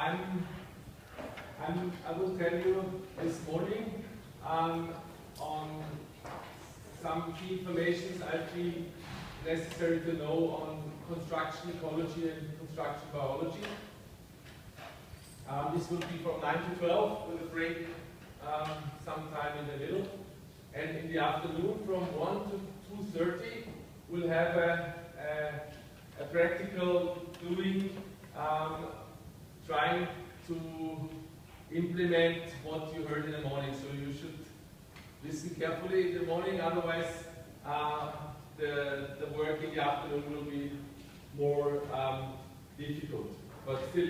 I will tell you this morning on some key information I feel necessary to know on construction ecology and construction biology. This will be from 9 to 12 with a break sometime in the middle. And in the afternoon from 1 to 2:30 we'll have a practical doing, trying to implement what you heard in the morning. So you should listen carefully in the morning, otherwise the work in the afternoon will be more difficult. But still,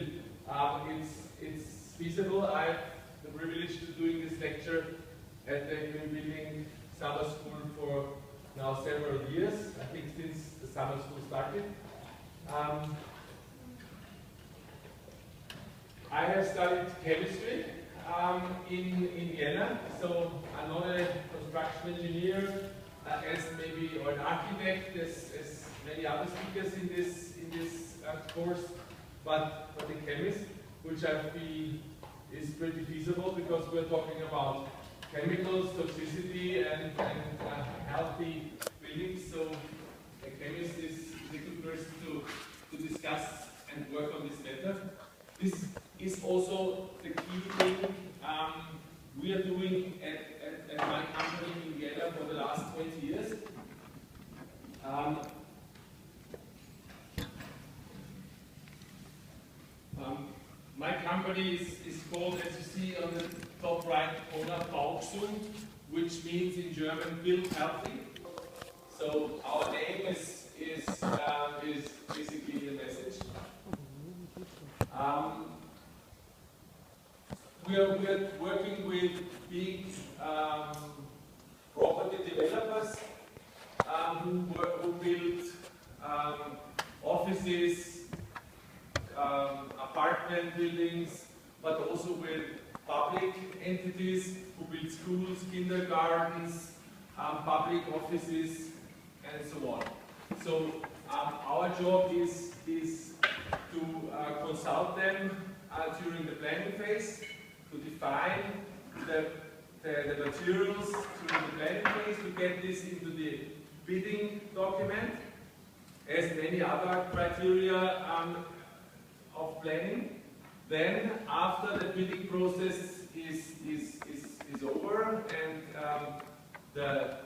it's feasible. I have the privilege of doing this lecture at the Green Building Summer School for now several years, I think since the summer school started. I have studied chemistry in Vienna, so I'm not a construction engineer or an architect as many other speakers in this course, but a chemist, which I feel is pretty feasible because we're talking about chemicals, toxicity, and healthy buildings. So a chemist is a good person to discuss and work on this matter. This is also the key thing we are doing at my company in Vienna for the last 20 years. My company is called, as you see on the top right corner, Baugesund, which means in German, build healthy. So our name is basically the message. We are working with big property developers who build offices, apartment buildings, but also with public entities who build schools, kindergartens, public offices, and so on. So our job is to consult them during the planning phase, to define the materials during the planning phase, to get this into the bidding document, as many other criteria of planning. Then, after the bidding process is over and the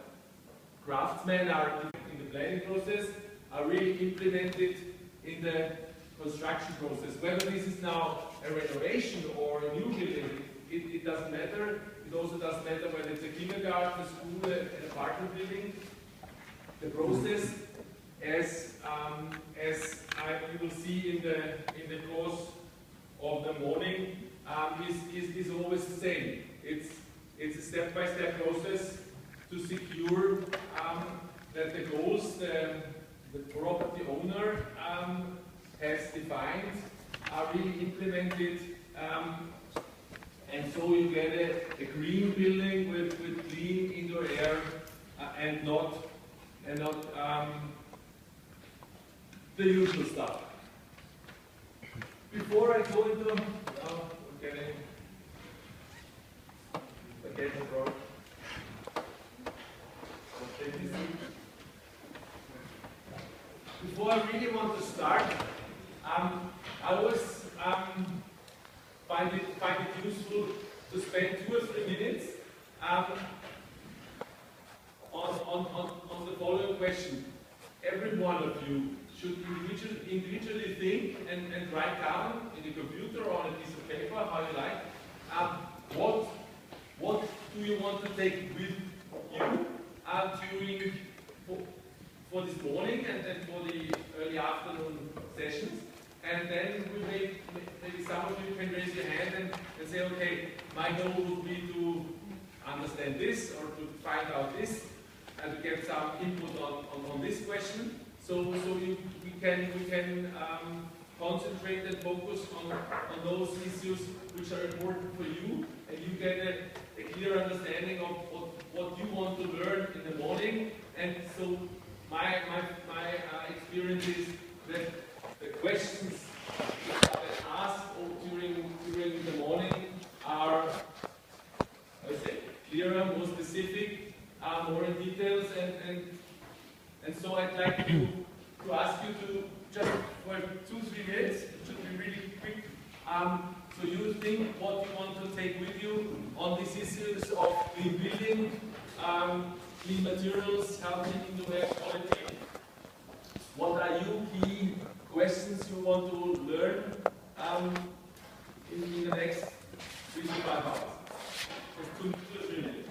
craftsmen are in the planning process, are really implemented in the construction process. Whether this is now a renovation or a new building, it doesn't matter. It also doesn't matter whether it's a kindergarten, a school, an apartment building. The process, as you will see in the course of the morning, is always the same. It's a step-by-step process to secure that the goals the property owner has defined are really implemented, and so you get a green building with clean indoor air and not the usual stuff. Before I go into before I really want to start, I always find it useful to spend 2 or 3 minutes on the following question. Every one of you should individually think and write down in the computer or on a piece of paper, how you like, what do you want to take with you during for this morning and then for the early afternoon sessions. And then maybe some of you can raise your hand and say, okay, my goal would be to understand this or to find out this and to get some input on this question. So we can concentrate and focus on those issues which are important for you, and you get a clear understanding of what you want to learn in the morning. And so my experience is that the questions that are asked during So you think what you want to take with you on these issues of green building, clean materials, healthy indoor air quality. What are your key questions you want to learn in the next 3 to 5 hours? Just 2 to 3 minutes.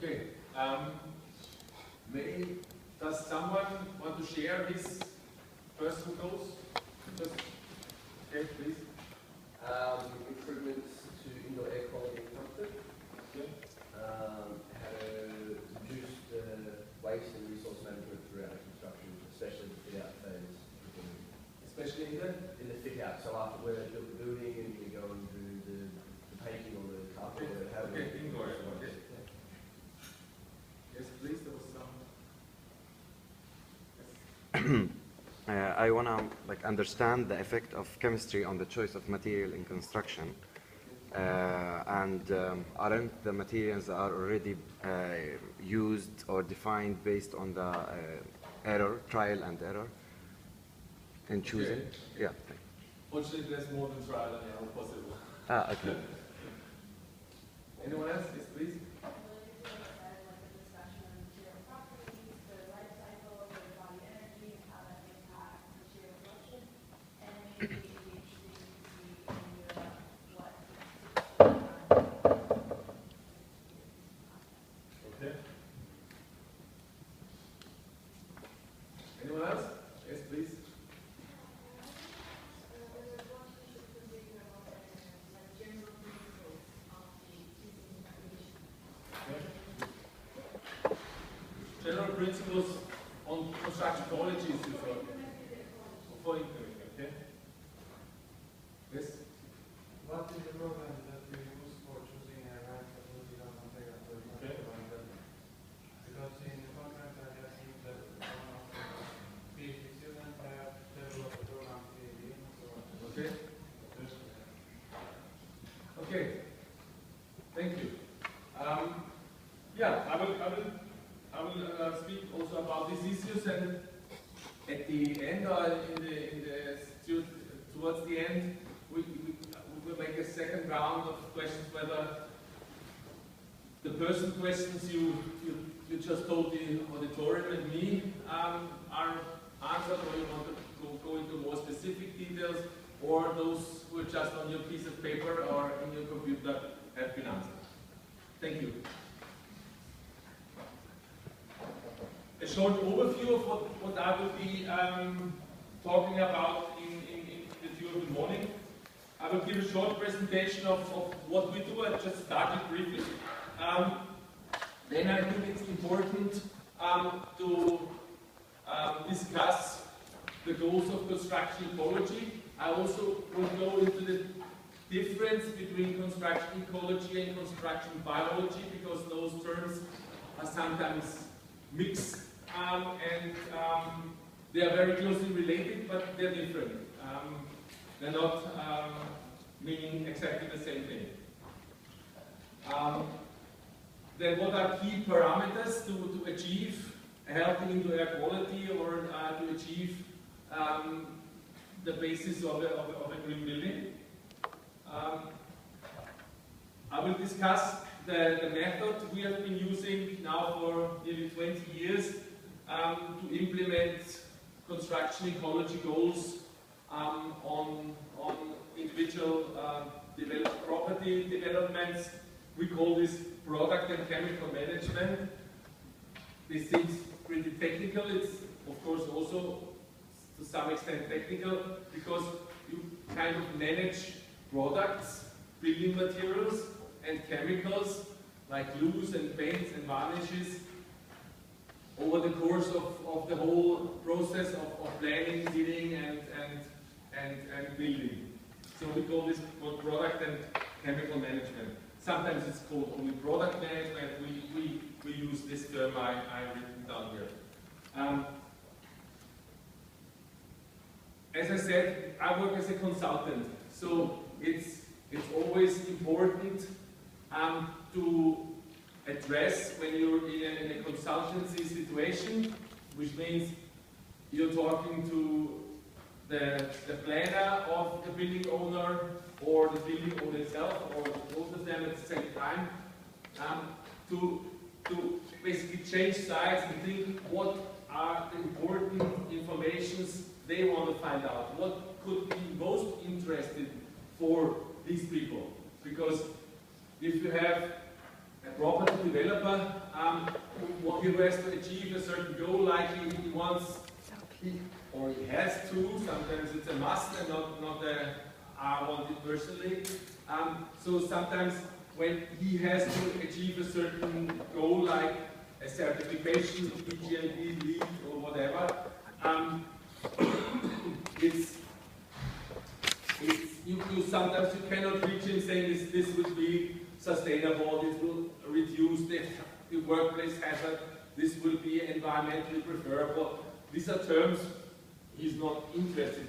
Okay. Does someone want to share his first goals? Okay, please. Improvements to indoor air quality and comfort. Okay. How to reduce the waste and resource management throughout construction, especially the fit out phase. Especially in the fit out. So after when they build the building and you go and do the painting or the carpet or whatever. Okay, indoor. Okay. Yes, please. There was some. Yes. I want to understand the effect of chemistry on the choice of material in construction, aren't the materials that are already used or defined based on the trial and error in choosing? Okay. Yeah. Fortunately, there's more than trial and error possible. Okay. Anyone else? Yes, please. Okay. Anyone else? Yes, please. General principles on construction quality is referred for incoming, okay? Yes? What is the program that we use for choosing a right facility or material for the Okay. Because in the contract I have seen that one of the PhD students have developed a program PhD, so Okay. Okay. Thank you. Yeah, I will speak also about these issues, and at the end or towards the end, we will make a second round of questions whether the person questions you just told the auditorium and me are answered, or you want to go into more specific details, or those who are just on your piece of paper or in your computer have been answered. Thank you. short overview of what I will be talking about in the tour of the morning. I will give a short presentation of what we do. I just started briefly. Then I think it's important to discuss the goals of construction ecology. I also will go into the difference between construction ecology and construction biology, because those terms are sometimes mixed and they are very closely related, but they're different. They're not meaning exactly the same thing. Then what are key parameters to achieve a healthy indoor air quality, or to achieve the basis of a green building? I will discuss the method we have been using now for nearly 20 years to implement construction ecology goals on individual property developments. We call this product and chemical management. This seems pretty technical. It's of course also to some extent technical, because you kind of manage products, building materials and chemicals like glues and paints and varnishes over the course of the whole process of planning, building and building. So we call this product and chemical management. Sometimes it's called only product management. We use this term I've written down here. As I said, I work as a consultant, so it's always important to address when you're in a consultancy situation, which means you're talking to the planner of the building owner or the building owner itself, or both of them at the same time, to basically change sides and think what are the important informations they want to find out, what could be most interesting for these people. Because if you have a property developer who has to achieve a certain goal, like he wants, or he has to, sometimes it's a must and not a I want it personally. So sometimes when he has to achieve a certain goal, like a certification, EGMP, LEED, or whatever, sometimes you cannot reach him saying this will be sustainable, this will reduce the workplace hazard, this will be environmentally preferable. These are terms he's not interested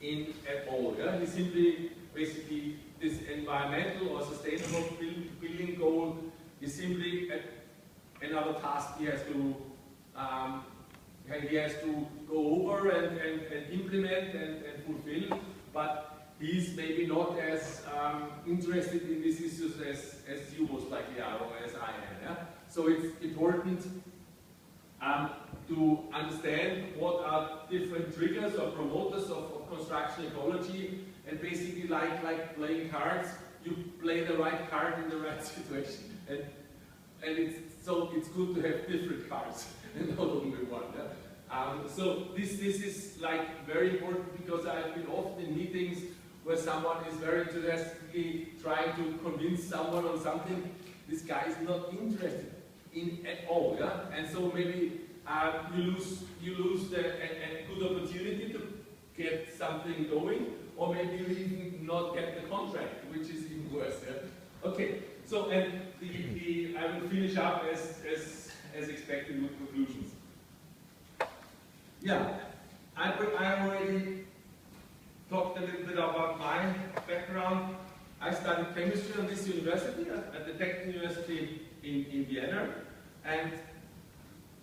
in at all. Yeah? He simply, basically, this environmental or sustainable building goal is simply another task he has to go over and implement and fulfill, but he's maybe not as interested in these issues as you most likely are, or as I am. Yeah? So it's important to understand what are different triggers or promoters of construction ecology, and basically like playing cards, you play the right card in the right situation, and it's good to have different cards and not only one. Yeah? So this is like very important, because I've been often in meetings where someone is very enthusiastically trying to convince someone on something this guy is not interested in at all. Yeah? And so maybe you lose a good opportunity to get something going, or maybe you even not get the contract, which is even worse. Yeah? Okay, so and I will finish up as expected with conclusions. Yeah, I already talked a little bit about my background. I studied chemistry on this university, at the Technical University in Vienna, and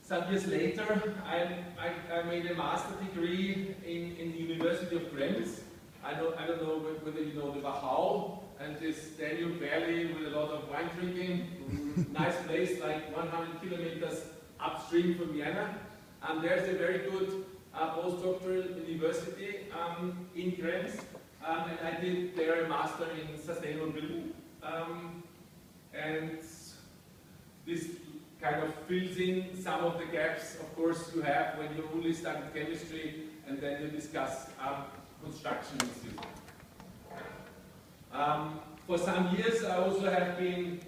some years later I made a master degree in the University of Krems. I don't know whether you know the Wachau and this Danube Valley with a lot of wine drinking. Nice place, like 100 kilometers upstream from Vienna. And there's a very good postdoctoral university in Krems. And I did there a master in sustainable building. And this kind of fills in some of the gaps, of course, you have when you only study chemistry and then you discuss construction issues. For some years, I also have been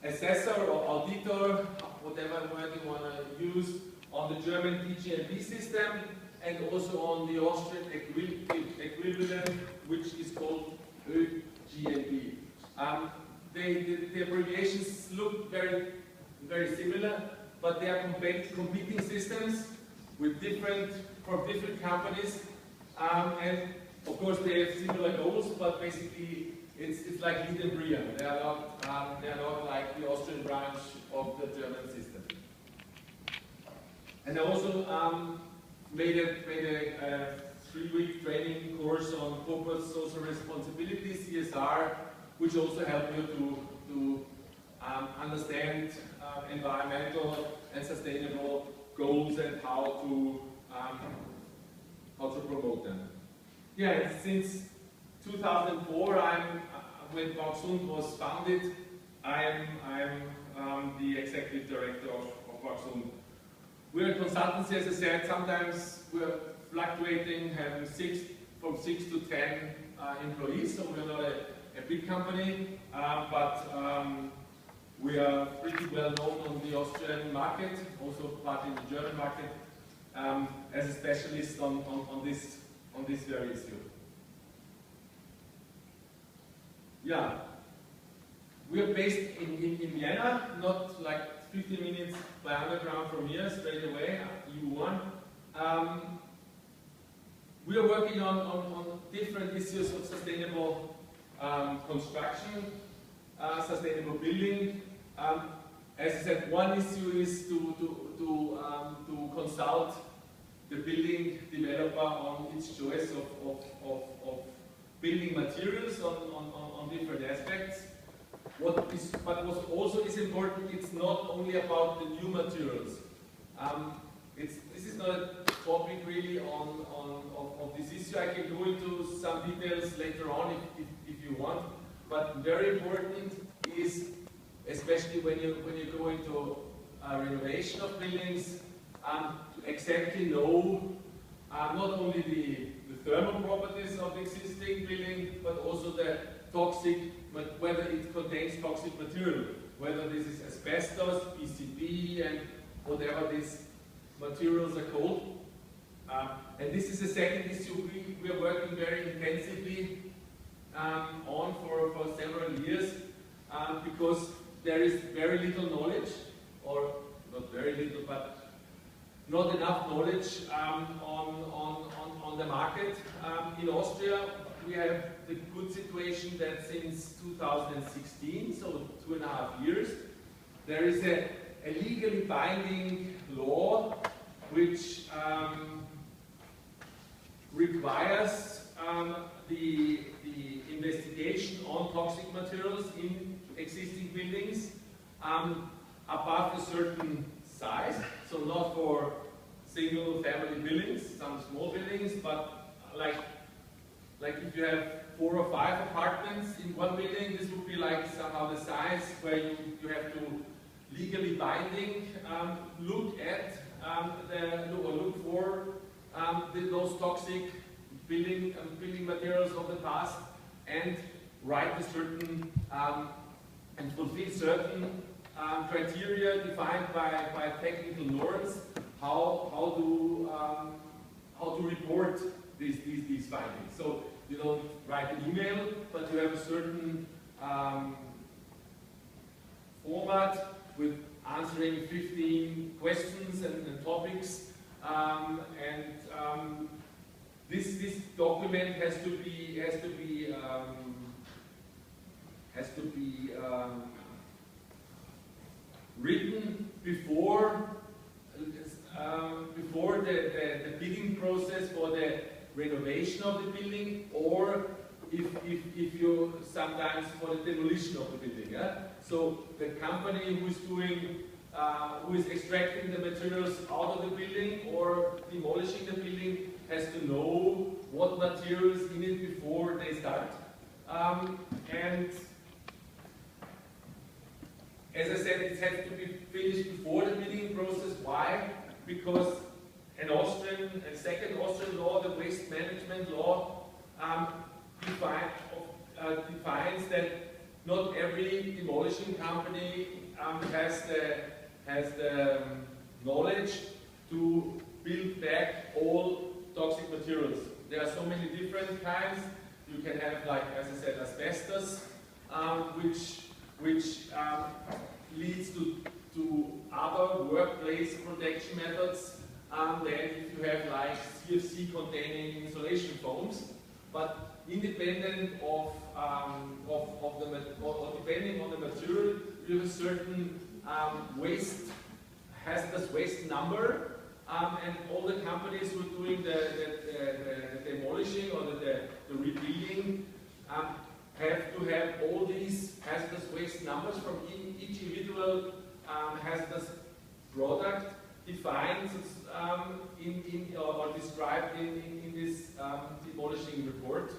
assessor or auditor, whatever word you want to use, on the German TGMP system and also on the Austrian equivalent, which is called ÖGMP. The abbreviations look very similar, but they are competing systems with from different companies, and of course they have similar goals, but basically it's like Lead and Brian. They are not like the Austrian branch of the German system. And I also made a 3-week training course on corporate social responsibility, CSR, which also helped you to understand environmental and sustainable goals and how to promote them. Yeah, since 2004, when Bausund was founded, I'm the executive director of Bausund. We're a consultancy, as I said. Sometimes we're fluctuating, having from 6 to 10 employees, so we're not a big company, but we are pretty well known on the Austrian market, also partly in the German market, as a specialist on this very issue. Yeah, we are based in Vienna, not like 15 minutes by underground from here, straight away, EU1. We are working on different issues of sustainable construction, sustainable building. As I said, one issue is to consult the building developer on its choice of building materials on different aspects. But what also is important, it's not only about the new materials. This is not a topic really on this issue. I can go into some details later on if you want. But very important is, especially when you go into renovation of buildings, to exactly know not only the thermal properties of the existing building, but also the toxic, whether it contains toxic material, whether this is asbestos, PCB, and whatever these materials are called. And this is the second issue we are working very intensively on for several years, because there is very little knowledge, or not very little, but not enough knowledge on the market. In Austria, we have the good situation that since 2016, so 2.5 years, there is a legally binding law which requires the investigation on toxic materials in existing buildings above a certain size, so not for single family buildings, some small buildings, but like if you have 4 or 5 apartments in one building, this would be like somehow the size where you have to legally binding look at look for those toxic building materials of the past and write a certain and fulfill certain criteria defined by technical norms how to report these findings. So you don't write an email, but you have a certain format with answering 15 questions and topics, and this document has to be written before the bidding process for the renovation of the building, or if you sometimes for the demolition of the building. Yeah? So the company who is extracting the materials out of the building or demolishing the building has to know what materials in it before they start. And as I said, it has to be finished before the bidding process. Why? Because an Austrian, a second Austrian law, the waste management law, defines that not every demolishing company has the knowledge to build back all toxic materials. There are so many different kinds. You can have, like, as I said, asbestos, which leads to other workplace protection methods than if you have like CFC containing insulation foams. But independent of depending on the material, you have a certain hazardous waste number, and all the companies who are doing the demolishing or the rebuilding have to have all these hazardous waste numbers from each individual hazardous product defined or described in this demolishing report.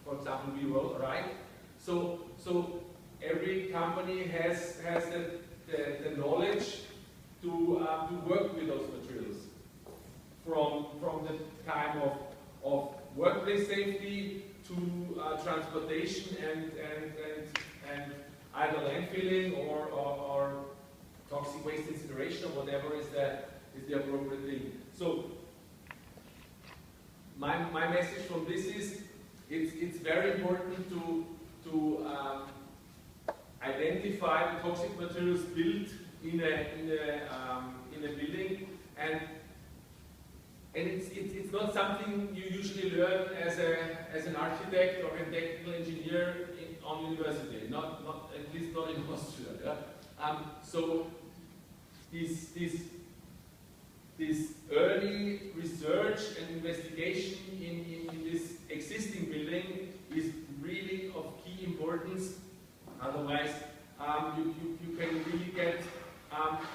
For example, we wrote, right? So every company has the knowledge to work with those materials from the time of workplace safety to transportation and either landfilling or toxic waste incineration or whatever is the appropriate thing. So my message from this is it's very important to identify the toxic materials built in a building, and it's not something you usually learn as an architect or a technical engineer on university. Not at least not in Austria. Yeah? So this early research and investigation in this existing building is really of key importance. Otherwise, you can really get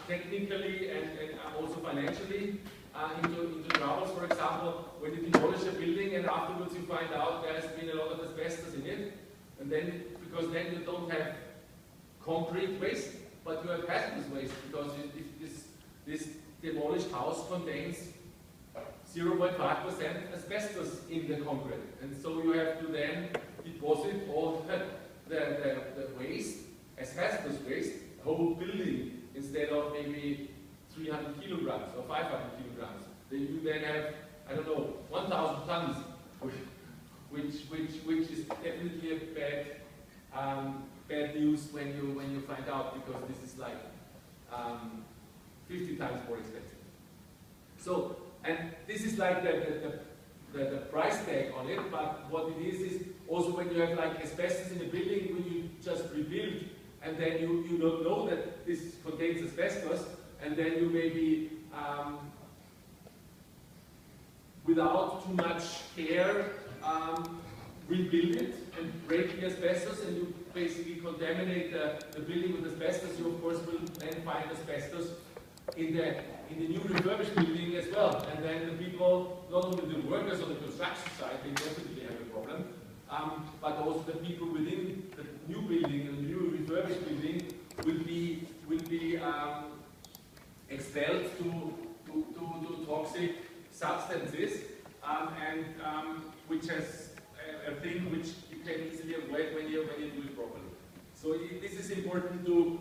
technically and also financially into troubles. For example, when you demolish a building and afterwards you find out there has been a lot of asbestos in it, and then because then you don't have concrete waste, but you have hazardous waste, because this demolished house contains 0.5% asbestos in the concrete, and so you have to then deposit all the waste as hazardous waste, whole building, instead of maybe 300 kilograms or 500 kilograms. Then you then have, I don't know, 1,000 tons, which is definitely a bad news when you find out, because this is like 50 times more expensive. So, and this is like the price tag on it, but what it is also when you have like asbestos in a building, when you just rebuild, and then you don't know that this contains asbestos, and then you maybe without too much care rebuild it and break the asbestos, and you basically contaminate the building with asbestos. You of course will then find asbestos in the new refurbished building as well, and then the people, not only the workers on the construction site, they definitely have a problem, but also the people within the new building, the new refurbished building, will be expelled to toxic substances, and which has a thing which you can easily avoid when you do it properly. So this is important to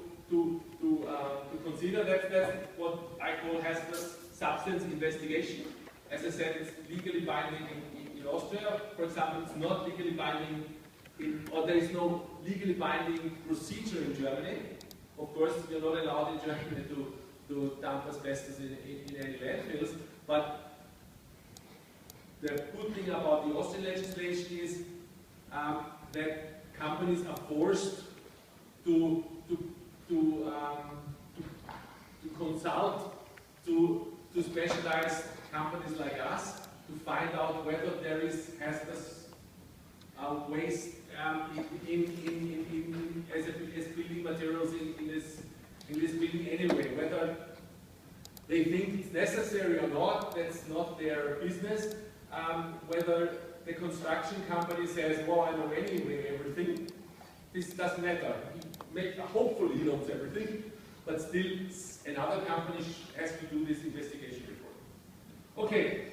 consider. That's what I call hazardous substance investigation. As I said, it's legally binding in Austria. For example, it's not legally binding or there is no legally binding procedure in Germany. Of course, we are not allowed in Germany to dump asbestos in any landfills, but the good thing about the Austrian legislation is that companies are forced to consult to specialized companies like us to find out whether there is hazardous waste as building materials in this building anyway. Whether they think it's necessary or not, that's not their business. Whether the construction company says, well, I know anyway everything, this doesn't matter. Hopefully he knows everything, but still another company has to do this investigation report. Okay,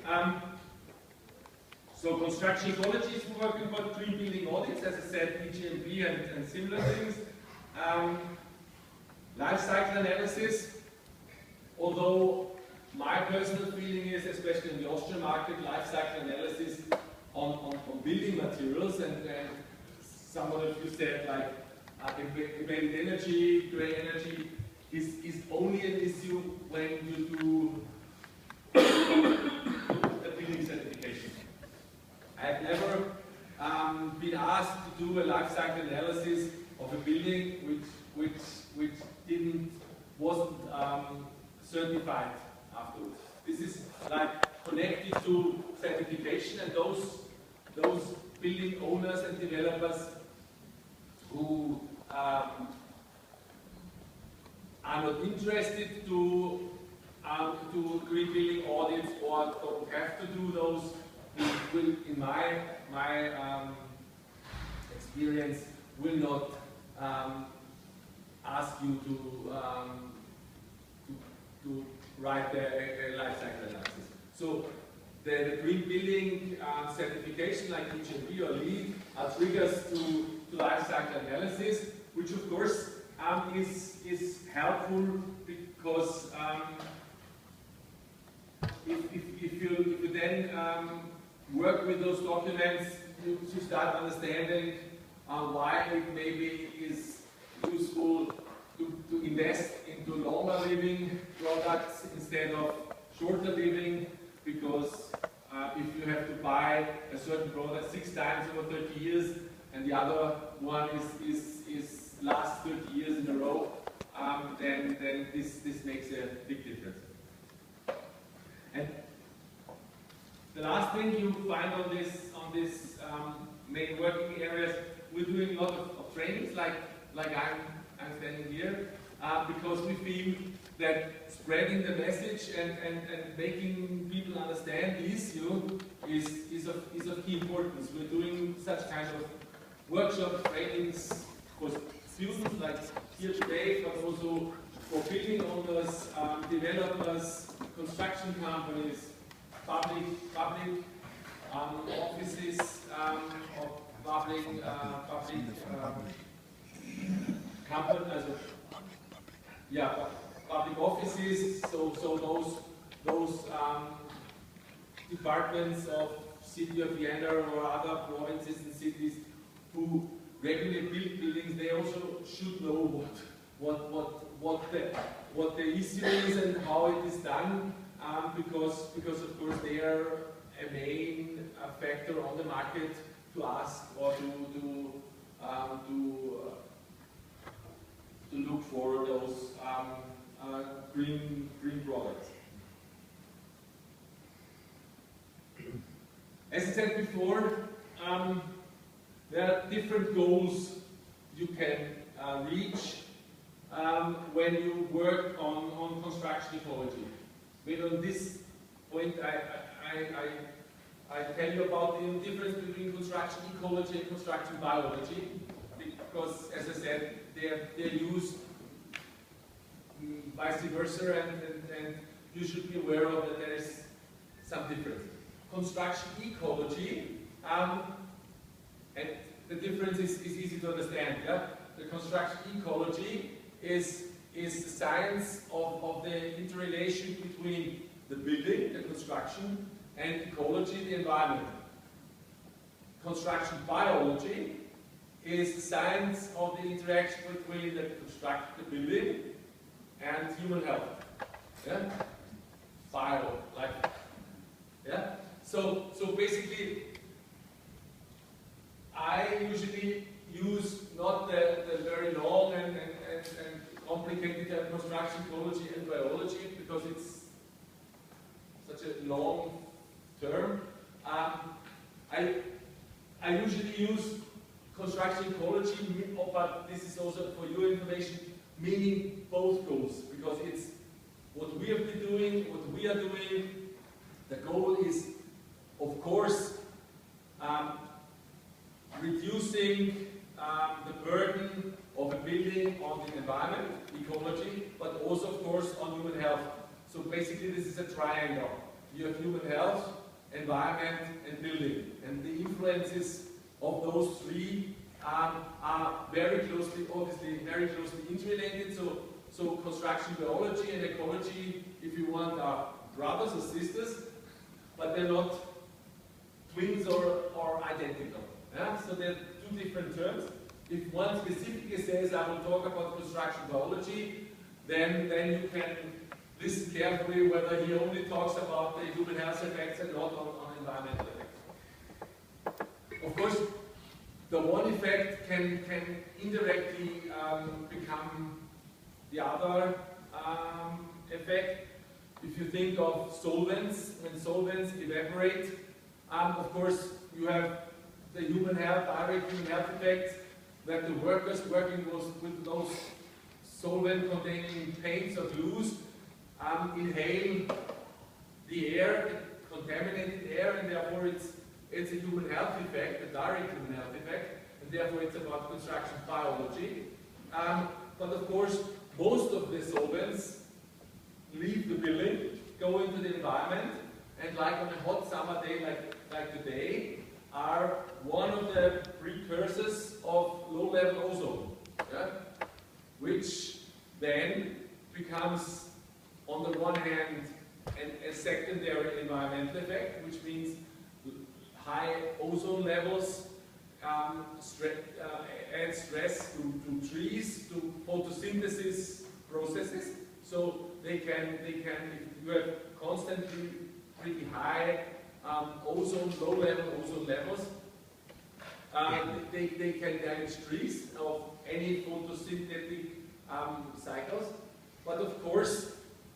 so construction ecology is working about green building audits, as I said, EGMB and similar things. Life cycle analysis, although my personal feeling is, especially in the Austrian market, life cycle analysis on building materials, and someone of you said like embedded energy, gray energy is only an issue when you do a building certification. I've never been asked to do a life cycle analysis of a building which wasn't certified afterwards. This is like connected to certification, and those building owners and developers who are not interested to green building audits or don't have to do those will, in my experience, will not ask you to write a life cycle analysis. So the green building certification like EGMB or LEED are triggers to life cycle analysis, which of course is helpful because if you then work with those documents, you start understanding why it maybe is useful to invest into longer living products instead of shorter living, because if you have to buy a certain product 6 times over 30 years and the other one is lasts 30 years in a row, then this makes a big difference. And the last thing you find on this main working areas, we're doing a lot of trainings like I'm standing here, because we feel that spreading the message and making people understand the issue is of key importance. We're doing such kind of workshop trainings for students like here today, but also for building owners, developers, construction companies, public offices, or public public offices. So those departments of City of Vienna or other provinces and cities who regularly build buildings, they also should know what the issue is and how it is done, because of course they are a main factor on the market to ask or to look for those green products. As I said before, there are different goals you can reach when you work on construction ecology. Maybe on this point I tell you about the difference between construction ecology and construction biology, because as I said, they're used vice versa, and you should be aware of that there is some difference. Construction ecology, and the difference is easy to understand. Yeah? The construction ecology is the science of the interrelation between the building, the construction, and ecology, the environment. Construction biology is the science of the interaction between the building and human health. Yeah? Bio, life. Yeah? So basically, I usually use not the very long and complicated construction ecology and biology, because it's such a long term. I usually use construction ecology, but this is also for your information, meaning both goals, because it's what we have been doing, what we are doing. The goal is, of course, reducing the burden also of course on human health. So basically this is a triangle. You have human health, environment and building. And the influences of those three are very closely, obviously very closely interrelated. So construction biology and ecology, if you want, are brothers or sisters, but they're not twins or identical. Yeah? So they're two different terms. If one specifically says, I will talk about construction biology, then you can listen carefully whether he only talks about the human health effects and not on environmental effects. Of course, the one effect can indirectly become the other effect. If you think of solvents, when solvents evaporate, of course you have the human health, direct human health effects, that the workers working with those solvent-containing paints or glues inhale the air, contaminated air, and therefore it's a human health effect, a direct human health effect, and therefore it's about construction biology. But of course, most of the solvents leave the building, go into the environment, and like on a hot summer day like today, are one of the precursors of low-level ozone, yeah? Which then becomes, on the one hand, a secondary environmental effect, which means high ozone levels add stress to trees, to photosynthesis processes. So they can, if you have constantly pretty high low-level ozone levels, they can damage trees of any photosynthetic cycles. But of course,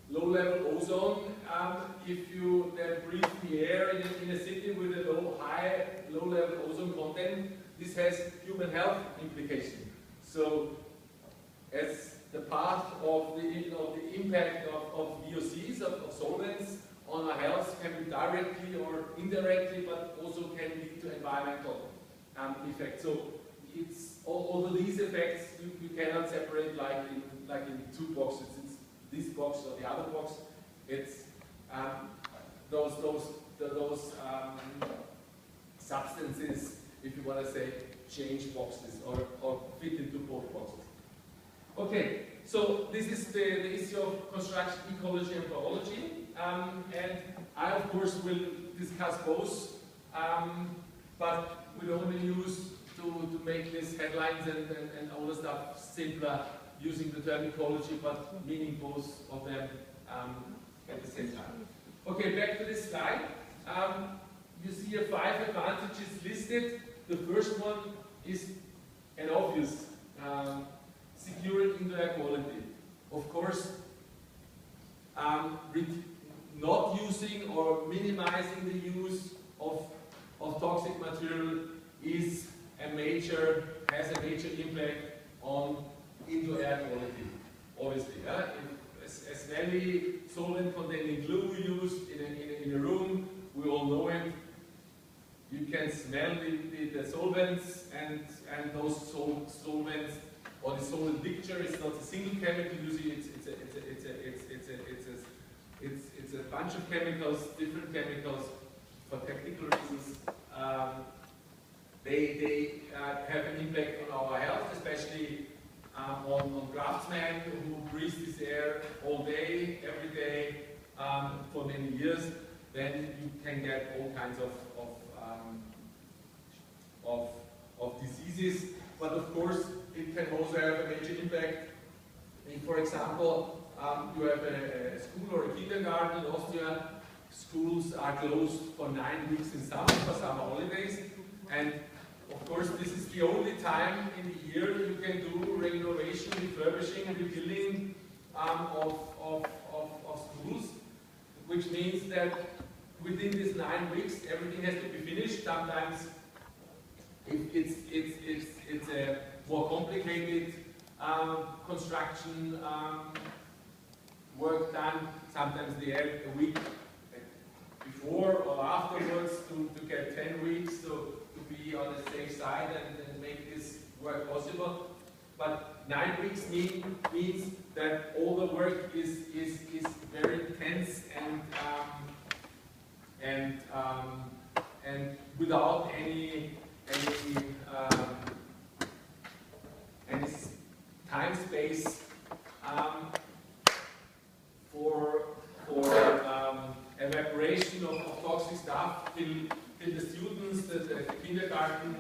low-level ozone, if you then breathe the air in a city with a low-level ozone content, this has human health implications. So, as the path of the impact of VOCs, of solvents on our health can be directly or indirectly, but also can lead to environmental effects. So, it's all of these effects you cannot separate like in two boxes. It's this box or the other box. It's those substances, if you want to say, change boxes or fit into both boxes. Okay, so this is the issue of construction ecology and biology, and I of course will discuss both, but will only use to make these headlines and all the stuff simpler using the term ecology, but meaning both of them at the same time. Okay, back to this slide. You see here 5 advantages listed. The first one is an obvious, securing indoor air quality. Of course, not using or minimizing the use of toxic material has a major impact on indoor air quality, obviously. Yeah? If a smelly solvent-containing glue used in a room, we all know it. You can smell the solvents, and those solvents, or the solvent mixture, is not a single chemical. Usually, it's a bunch of chemicals, different chemicals, for technical reasons. They have an impact on our health, especially on craftsmen who breathe this air all day, every day, for many years. Then you can get all kinds of diseases. But of course, it can also have a major impact. For example, you have a school or a kindergarten in Austria. Schools are closed for 9 weeks in summer for summer holidays, and of course this is the only time in the year you can do renovation, refurbishing, rebuilding of schools, which means that within these 9 weeks everything has to be finished. Sometimes it's a more complicated construction work done. Sometimes they add a week before or afterwards to get 10 weeks to be on the safe side and make this work possible. But 9 weeks means that all the work is very intense and without any time space for evaporation of toxic stuff till the students, the kindergarten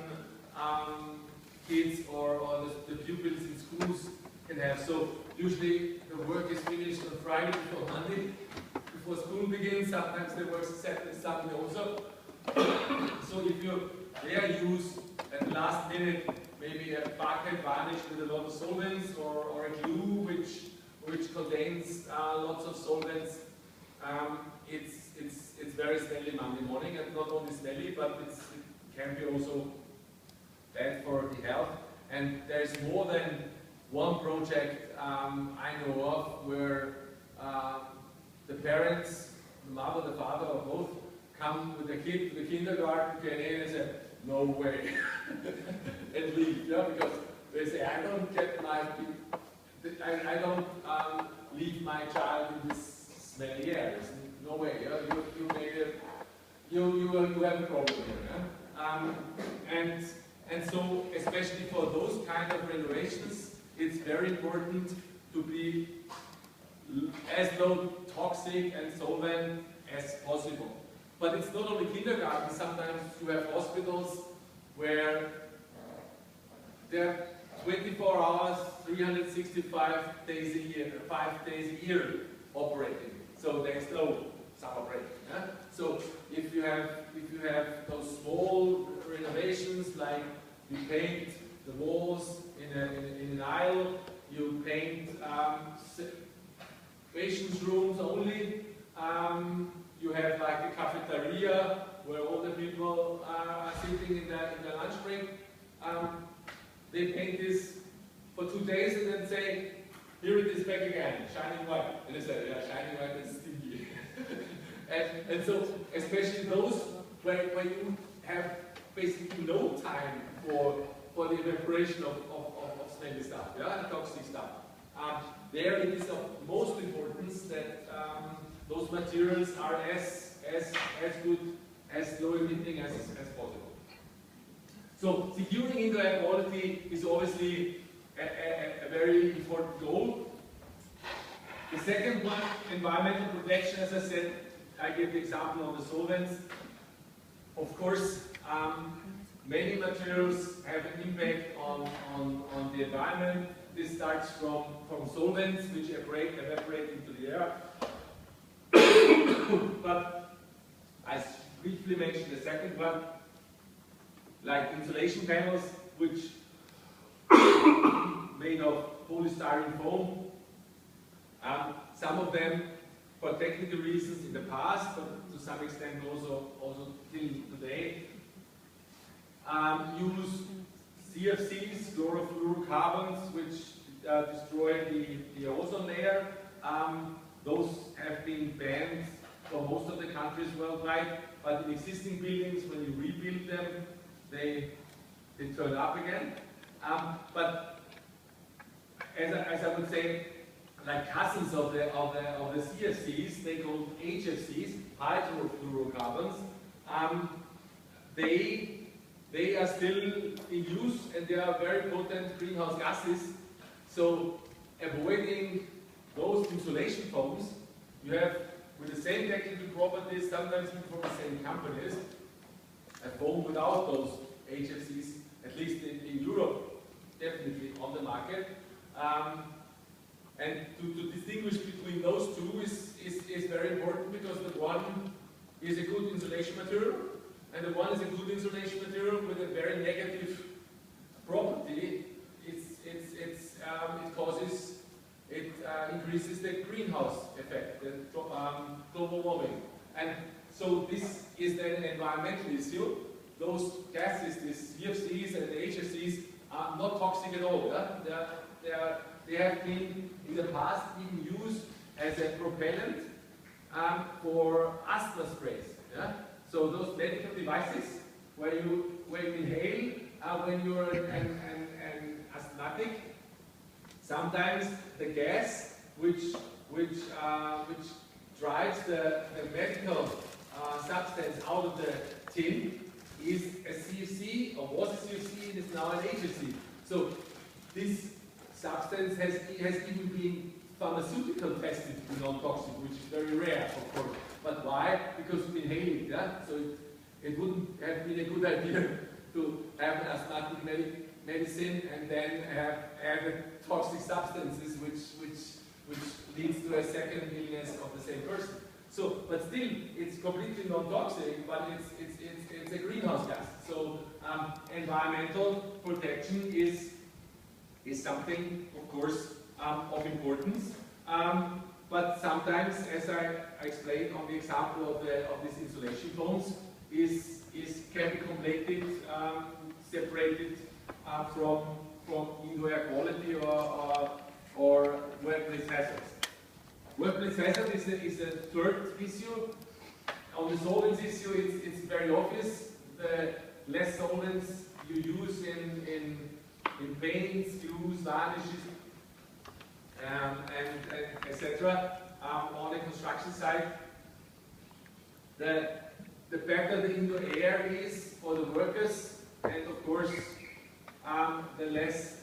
kids or the pupils in schools can have. So usually the work is finished on Friday before Monday, before school begins. Sometimes the work is Saturday, Sunday also. So if you use at the last minute maybe a bucket varnish with a lot of solvents or a glue which contains lots of solvents, it's very smelly Monday morning, and not only smelly, but it can be also bad for the health. And there's more than one project I know of where the parents, the mother, the father, or both, come with the kid to the kindergarten, and say, no way, and leave, yeah, because they say, I don't leave my child in this smelly air. No way, yeah? You have a problem here. Yeah? And so, especially for those kind of renovations, it's very important to be as low toxic and solvent as possible. But it's not only kindergarten. Sometimes you have hospitals where they're 24 hours, 365 days a year, 5 days a year operating. So there's no summer break. Yeah? So if you have those small renovations, like you paint the walls in an aisle, you paint patients' rooms only. You have like a cafeteria where all the people are sitting in the lunch break. They paint this for 2 days and then say, here it is back again, shining white. And they say, yeah, shining white and stinky. and so, especially those where you have basically no time for the evaporation of smelly stuff, yeah, and toxic stuff. There it is of most importance that those materials are as good, as low emitting as possible. So securing indoor air quality is obviously a very important goal. The second one, environmental protection, as I said, I gave the example of the solvents. Of course, many materials have an impact on the environment. This starts from solvents which evaporate into the air. But I briefly mentioned the second one, like insulation panels, which made of polystyrene foam. Some of them, for technical reasons in the past, but to some extent also till today, use CFCs, chlorofluorocarbons, which destroy the ozone layer. Those have been banned for most of the countries worldwide, but in existing buildings, when you rebuild them, they turn up again. But as I would say, like cousins of the CFCs, they call HFCs, hydrofluorocarbons. They are still in use, and they are very potent greenhouse gases. So avoiding those insulation foams, you have with the same technical properties, sometimes even from the same companies, a foam without those HFCs, at least in Europe, definitely on the market. And to distinguish between those two is very important, because the one is a good insulation material, and the one is a good insulation material with a very negative property. It increases the greenhouse effect, the global warming. And so this is then an environmental issue. Those gases, these CFCs and the HFCs, are not toxic at all. Yeah? They have been in the past even used as a propellant for asthma sprays. Yeah? So those medical devices where you inhale when you're an asthmatic, Sometimes the gas which drives the medical substance out of the tin is a CFC, or was a CFC, and is now an HFC. So this substance has even been pharmaceutical tested to be non-toxic, which is very rare, of course. But why? Because we inhale it, yeah? So it wouldn't have been a good idea to have an asthmatic medicine and then have added toxic substances which leads to a second illness of the same person. So, but still, it's completely non-toxic, but it's a greenhouse gas. So, environmental protection is something, of course, of importance. But sometimes, as I explained on the example of these insulation foams, can be completed, separated from indoor air quality or workplace hazards. Workplace hazard is a third issue. On the solvents issue, it's very obvious. The less solvents you use in paints, glues, varnishes, and etc. On the construction site, the better the indoor air is for the workers, and of course, the less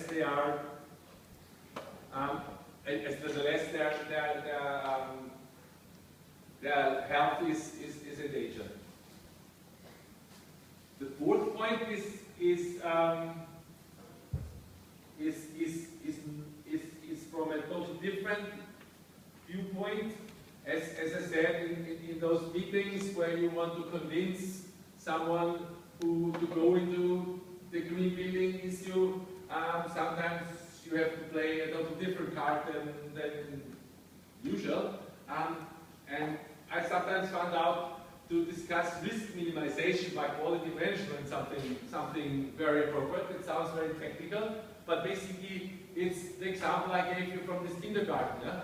they are. The less their health is in danger. The fourth point is from a totally different viewpoint. As I said in those meetings where you want to convince someone to go into the green building issue, sometimes you have to play a totally different card than usual. And I sometimes found out to discuss risk minimization by quality management something very appropriate. It sounds very technical, but basically it's the example I gave you from this kindergarten. Yeah?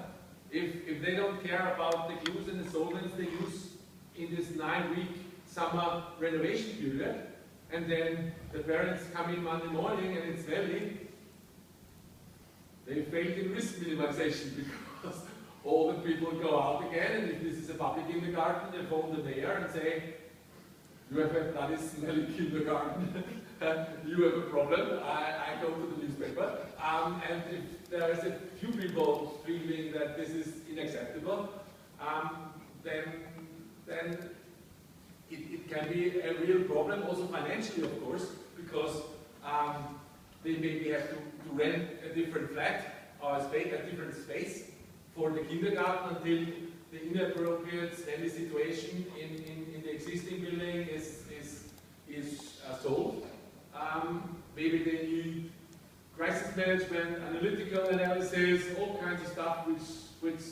If they don't care about the glues and the solvents they use in this 9-week summer renovation period, and then the parents come in Monday morning and it's heavy, they failed in risk minimization because all the people go out again, and if this is a public kindergarten, they phone the mayor and say, you have a bloody smelly kindergarten, you have a problem, I go to the newspaper, and if there is a few people feeling that this is unacceptable, then it can be a real problem, also financially, of course, because they maybe have to rent a different flat or a different space for the kindergarten until the inappropriate smelly situation in the existing building is solved. Maybe they need crisis management, analytical analysis, all kinds of stuff which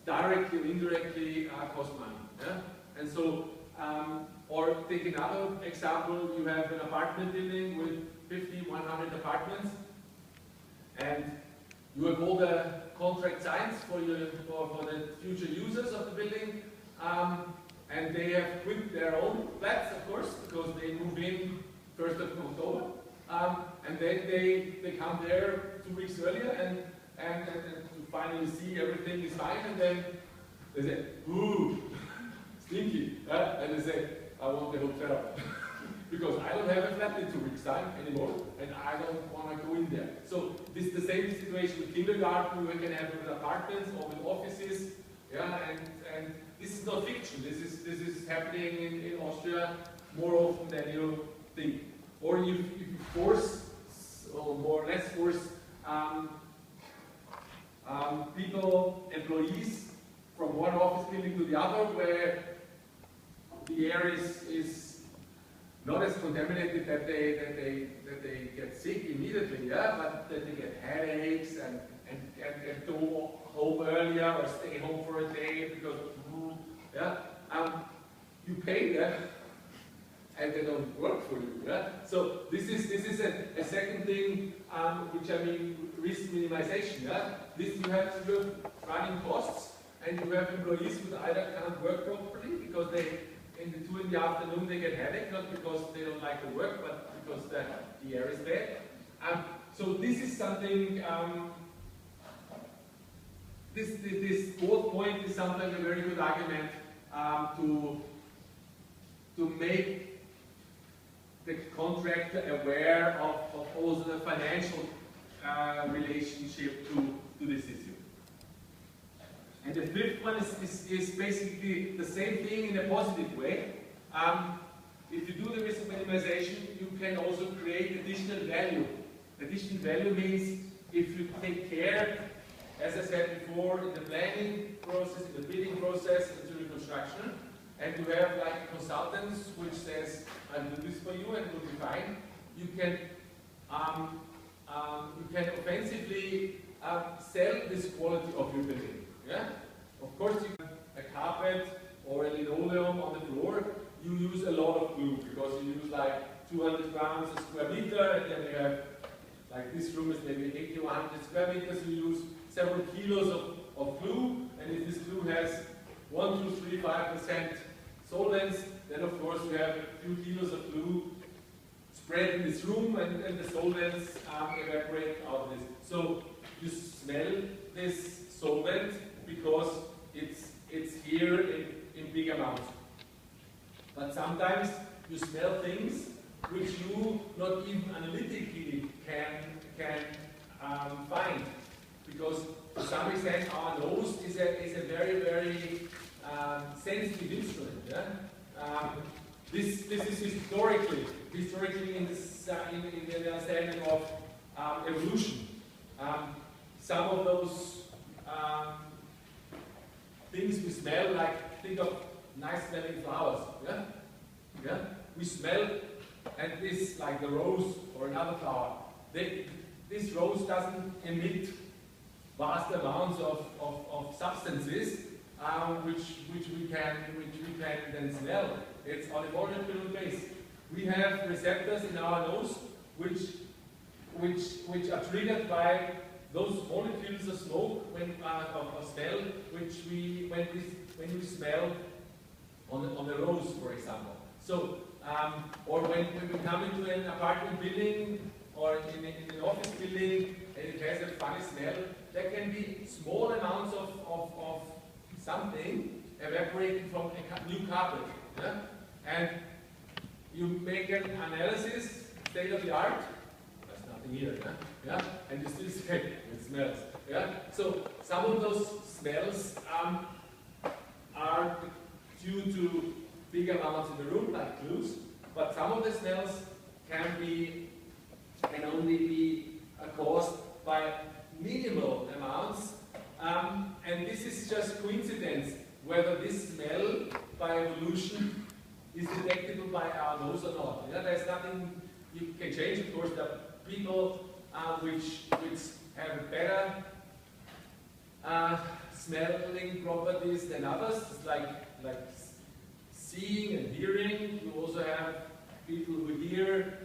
directly or indirectly cost money. Yeah? And so, or take another example, you have an apartment building with 50, 100 apartments, and you have all the contract signs for the future users of the building, and they have quit their own flats, of course, because they move in 1st of October, and then they come there 2 weeks earlier and to finally see everything is fine, and then they say, ooh, stinky, and they say, I want the hotel. Because I don't have a flat in 2 weeks' time anymore, and I don't want to go in there. So this is the same situation with kindergarten. We can have with apartments or with offices, yeah. And this is not fiction. This is happening in Austria more often than you think. Or if you force, or more or less force, employees from one office building to the other, where the air is not as contaminated that they get sick immediately, yeah, but that they get headaches and go home earlier or stay home for a day because, yeah, you pay them and they don't work for you, yeah. So this is a second thing, which I mean risk minimization, yeah. This you have running costs, and you have employees who either can't work properly because in the 2 in the afternoon they get headache, not because they don't like the work, but because the air is bad. So this is something, this fourth point is sometimes a very good argument to make the contractor aware of also the financial relationship to this issue. And the fifth one is basically the same thing in a positive way. If you do the risk minimization, you can also create additional value. Additional value means if you take care, as I said before, in the planning process, in the bidding process, and during construction, and you have like consultants which says, I'll do this for you and it will be fine, you can offensively sell this quality of your building. Yeah? Of course, you have a carpet or a linoleum on the floor, you use a lot of glue because you use like 200 grams a square meter, and then you have, like this room is maybe 80 or 100 square meters, you use several kilos of glue, and if this glue has 1, 2, 3, 5% solvents, then of course you have a few kilos of glue spread in this room, and the solvents evaporate out of this. So you smell this solvent because it's here in big amounts. But sometimes you smell things which you not even analytically can find, because to some extent our nose is a very, very sensitive instrument. Yeah? This is historically in the understanding of evolution. Some of those things we smell, like think of nice smelling flowers. Yeah? Yeah? We smell, and this, like the rose or another flower, this rose doesn't emit vast amounts of substances which we can then smell. It's on a molecular base. We have receptors in our nose which are triggered by those molecules of smoke of smell when we smell on the rose, for example. So or when we come into an apartment building or in an office building and it has a funny smell, there can be small amounts of something evaporating from a new carpet. Yeah? And you make an analysis, state of the art, there's nothing here, yeah? And you still say it smells. Yeah? So some of those smells are due to big amounts in the room, like glues, but some of the smells can only be caused by minimal amounts, and this is just coincidence whether this smell by evolution is detectable by our nose or not. Yeah, there's nothing you can change. Of course, there are people which have better smelling properties than others, like seeing and hearing. You also have people who hear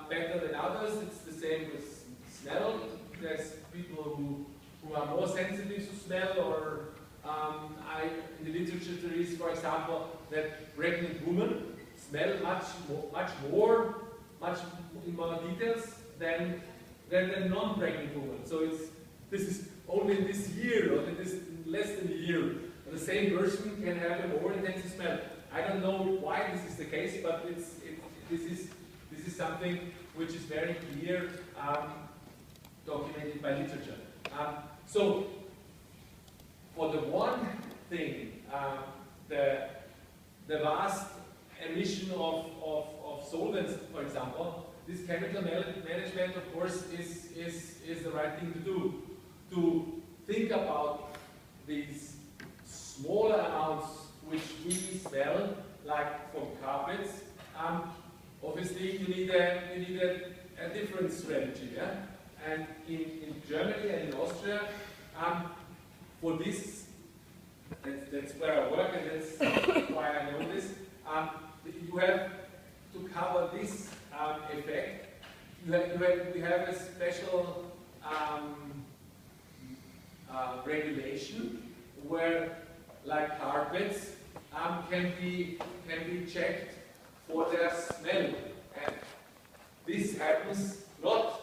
better than others. It's the same with smell. There's people who are more sensitive to smell, or in the literature there is, for example, that pregnant women smell much more in more details than non-pregnant women. So this is only in this year, or in this less than a year. The same person can have a more intense smell. I don't know why this is the case, but this is something which is very clear, documented by literature. So for the one thing, the vast emission of solvents, for example, this chemical management, of course, is the right thing to do. To think about these smaller amounts which we smell, like from carpets, obviously you need a different strategy. Yeah? And in Germany and in Austria, for this, that's where I work, and that's why I know this, you have to cover this effect. We have a special regulation where, like carpets, can be checked for their smell. And this happens not,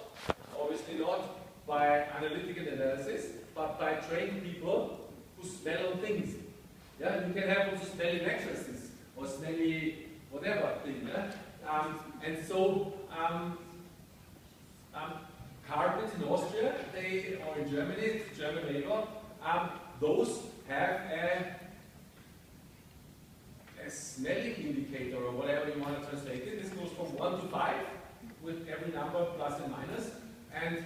obviously not by analytical analysis, but by trained people who smell on things. Yeah, you can have also smelly mattresses or smelly whatever thing. Yeah? And so carpets in Austria, or in Germany, German labor, those have a smelling indicator or whatever you want to translate it. This goes from 1 to 5 with every number plus and minus. And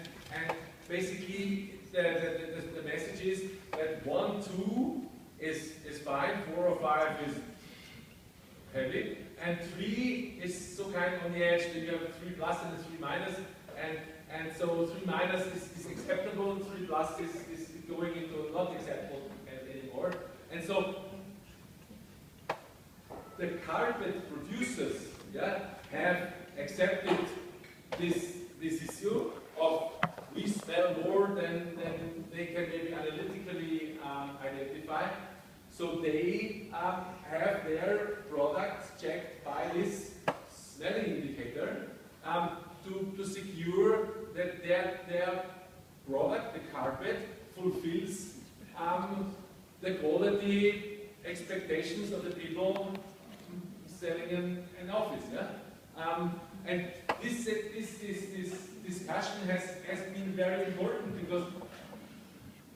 basically the message is that 1, 2 is fine, 4 or 5 is heavy, and 3 is so kind of on the edge. Then you have 3 plus and a 3 minus, and so 3 minus is acceptable, 3 plus is going into not acceptable anymore. And so the carpet producers, yeah, have accepted this issue of we smell more than they can maybe analytically identify. So they have their products checked by this smelling indicator to secure that their product, the carpet, fulfills the quality expectations of the people selling an office. Yeah? And this discussion has been very important because,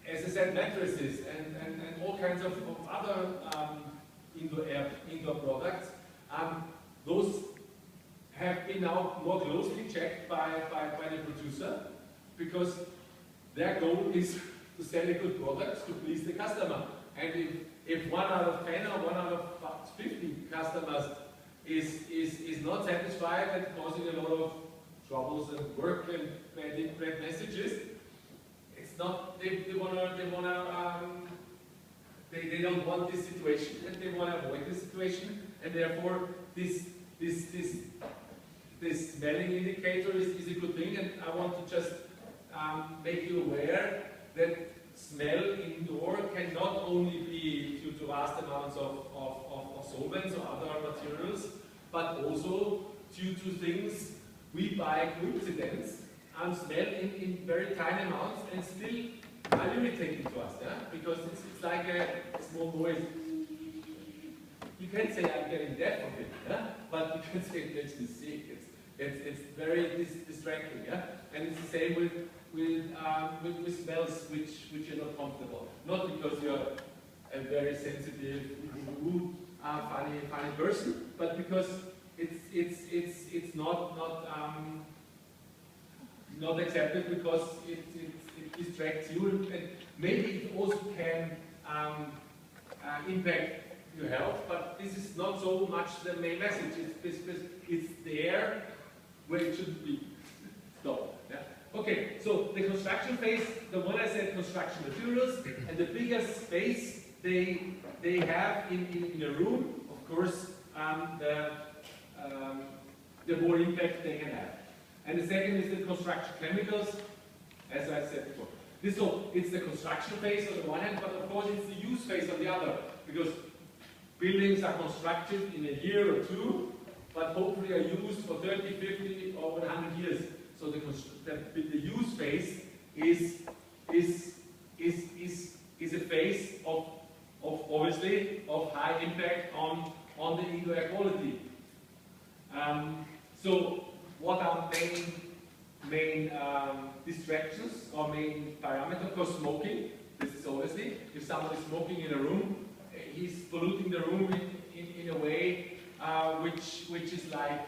as I said, mattresses and all kinds of other indoor products, those have been now more closely checked by the producer, because their goal is to sell a good product to please the customer. And if 1 out of 10 or 1 out of 50 customers is not satisfied and causing a lot of troubles and work and bad messages, it's not, they don't want this situation, and they want to avoid this situation, and therefore this smelling indicator is a good thing. And I want to just make you aware that smell indoor can not only be due to vast amounts of solvents or other materials, but also due to things we by coincidence smell in very tiny amounts and still are irritating to us, yeah? Because it's like a small noise. You can say I'm getting deaf of it, yeah? But you can say it makes me sick. It's very distracting, yeah? And it's the same with smells which are not comfortable. Not because you're a very sensitive, funny person, but because it's not accepted, because it distracts you, and maybe it also can impact your health. But this is not so much the main message. It's there where it shouldn't be. Stop. Yeah? Okay, so the construction phase, the one I said construction materials, and the biggest space they have in a room, of course, the more impact they can have. And the second is the construction chemicals, as I said before. So it's the construction phase on the one hand, but of course it's the use phase on the other, because buildings are constructed in a year or two, but hopefully are used for 30, 50, or 100 years. So the use phase is a phase of obviously of high impact on the indoor air quality. So what are main distractions or main parameters? Of course, smoking. This is obviously, if someone is smoking in a room, he's polluting the room in a way which is like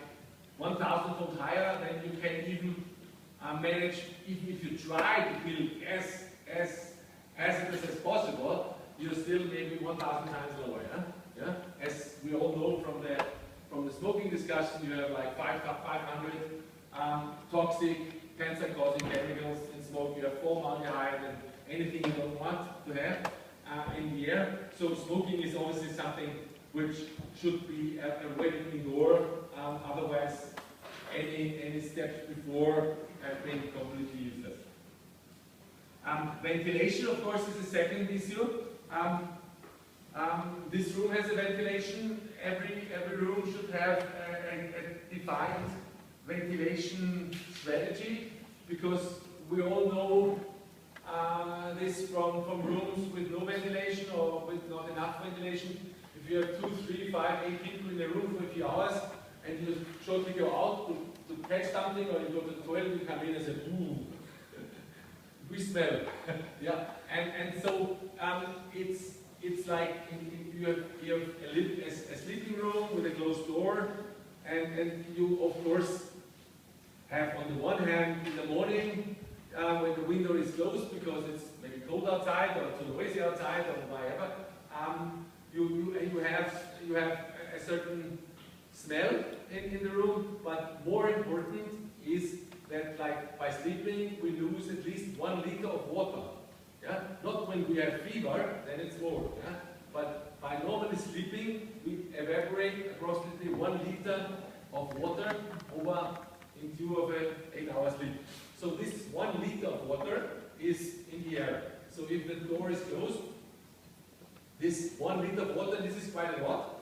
1,000 fold higher than you can even manage. Even if you try to build as hazardous as possible, you're still maybe 1,000 times lower. Yeah? As we all know from the smoking discussion, you have like 500 toxic, cancer-causing chemicals in smoke. You have formaldehyde and anything you don't want to have in the air. So smoking is obviously something which should be avoided indoor. Otherwise, any steps before have been completely useless. Ventilation, of course, is the second issue. This room has a ventilation. Every room should have a defined ventilation strategy, because we all know this from rooms with no ventilation or with not enough ventilation. If you have 2, 3, 5, 8 people in a room for a few hours and you shortly go out to catch something, or you go to the toilet, you come in and say, ooh, we smell. Yeah, and so it's like you have a sleeping room with a closed door, and you of course have on the one hand in the morning when the window is closed because it's maybe cold outside or too noisy outside or whatever, you have a certain smell in the room, but more important is that, like, by sleeping we lose at least 1 liter of water. Yeah? Not when we have fever, then it's more. Yeah? But by normally sleeping, we evaporate approximately 1 liter of water into of an 8-hour sleep. So this 1 liter of water is in the air. So if the door is closed, this 1 liter of water, this is quite a lot,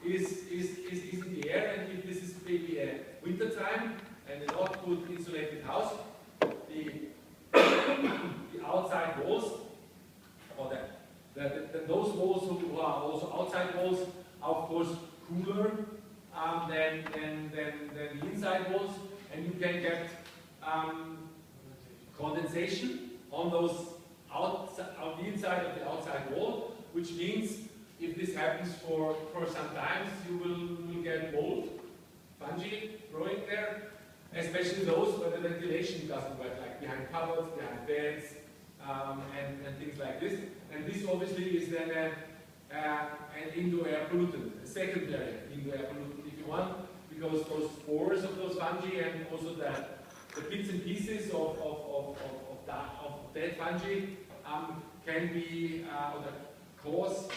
is in the air. And if this is maybe a winter time and a not good insulated house, the outside walls, or those walls who are also outside walls are of course cooler than the inside walls, and you can get condensation on those on the inside of the outside wall, which means if this happens for some time, you will get mold, fungi growing there, especially those where the ventilation doesn't work, like behind cupboards, behind beds, and things like this. And this obviously is then an indoor air pollutant, a secondary indoor air pollutant if you want, because those spores of those fungi and also the bits and pieces of dead fungi can be cause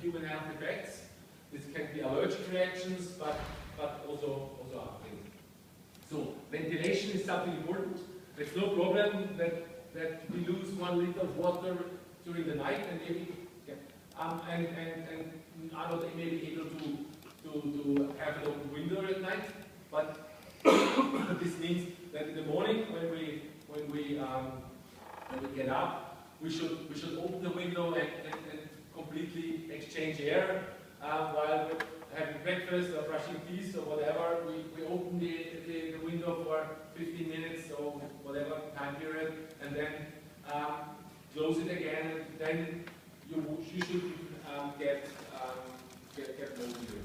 human health effects. This can be allergic reactions, but also other things. So ventilation is something important. There's no problem that we lose 1 liter of water during the night, and maybe and are not maybe able to have an open window at night. But this means that in the morning when we get up, we should open the window and completely exchange air while having breakfast or brushing teeth or whatever. We open the window for 15 minutes or whatever time period, and then close it again. And then you should get more window.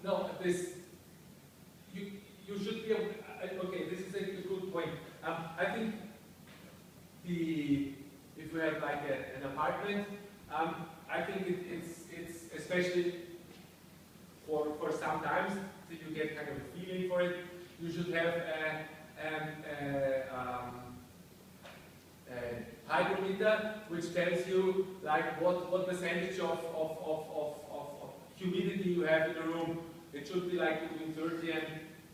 No, this you should be okay. This is a good point. I think if we have like an apartment, I think it's especially for some times that you get kind of a feeling for it. You should have a hygrometer which tells you like what percentage of humidity you have in the room. It should be like between 30 and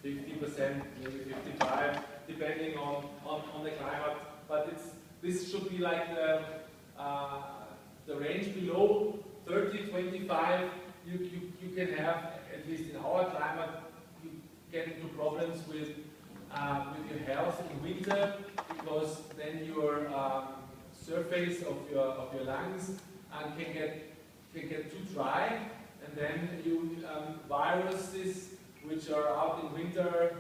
50%, maybe 55, depending on the climate. But this should be like the range below 30, 25. You can have, at least in our climate, you get into problems with your health in winter, because then your surface of your lungs can get too dry. And then you viruses which are out in winter,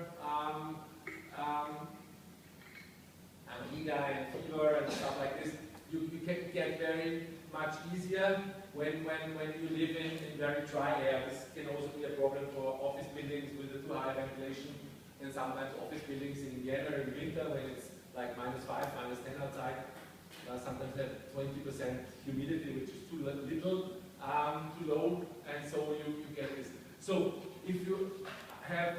anemia and fever and stuff like this, you can get very much easier when you live in very dry air. This can also be a problem for office buildings with the too high ventilation, and sometimes office buildings in Vienna in winter when it's like -5, -10 outside, sometimes have 20% humidity, which is too little. Too low, and so you get this. So if you have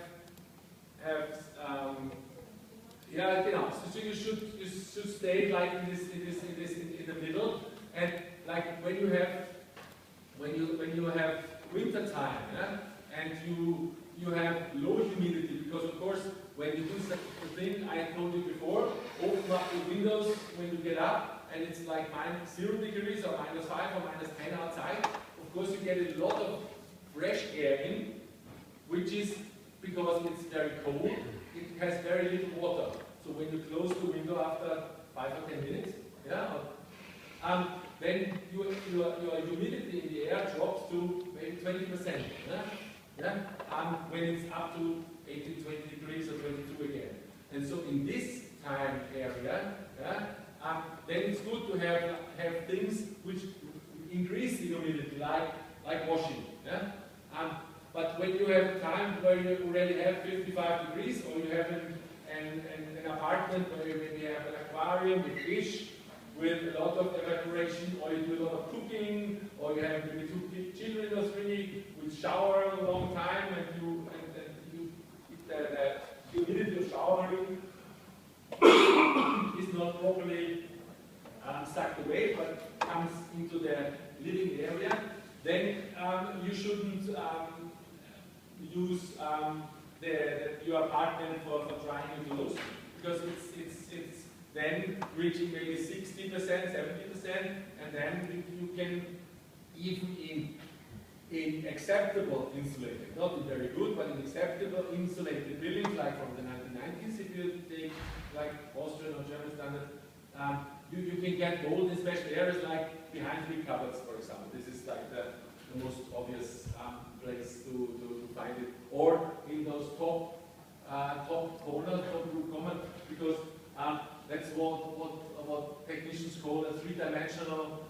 yeah, genau. So you should stay like in the middle, and like when you have winter time, yeah, and you have low humidity, because of course when you do such a thing, I told you before, open up the windows when you get up, and it's like -0 degrees or -5 or -10 outside. Of course, you get a lot of fresh air in, which is because it's very cold. It has very little water. So when you close the window after 5 or 10 minutes, yeah, then your humidity in the air drops to maybe 20%. Yeah? When it's up to 18, 20 degrees or 22 again. And so in this time area, yeah, then it's good to have things which increase the humidity, like washing. Yeah? But when you have time where you already have 55 degrees, or you have an apartment where you maybe have an aquarium with fish, with a lot of evaporation, or you do a lot of cooking, or you have maybe 2 children or 3 which shower a long time, and the humidity of showering is not properly sucked away, but comes into the living area, then you shouldn't use your apartment for drying your clothes, because it's then reaching maybe 60%, 70%, and then you can even in acceptable insulated, not in very good, but in acceptable insulated buildings, like from the 1990s, if you take like Austrian or German standard, you can get mold in special areas like behind 3 cupboards, for example. This is like the most obvious place to find it, or in those top corners, top roof corners, because that's what technicians call a 3-dimensional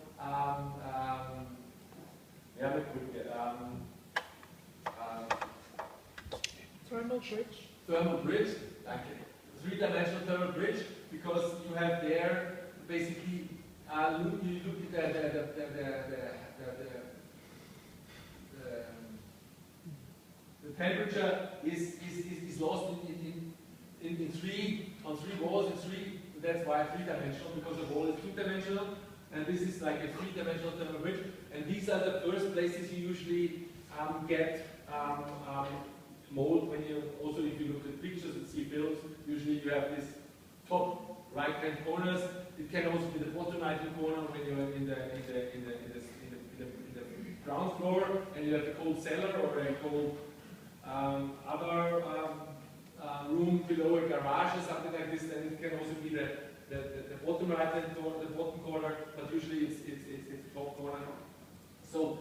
thermal bridge. Thermal bridge, like a 3-dimensional thermal bridge, because you have there basically you look at the temperature is lost in three walls. That's why 3-dimensional, because the wall is 2-dimensional, and this is like a 3-dimensional thermal bridge. And these are the first places you usually get mold. When you also, if you look at pictures and see films, usually you have this top right-hand corners. It can also be the bottom right-hand corner when you're in the ground floor, and you have a cold cellar or a cold other room below a garage or something like this. Then it can also be the bottom right-hand corner, the bottom corner, but usually it's the top corner. So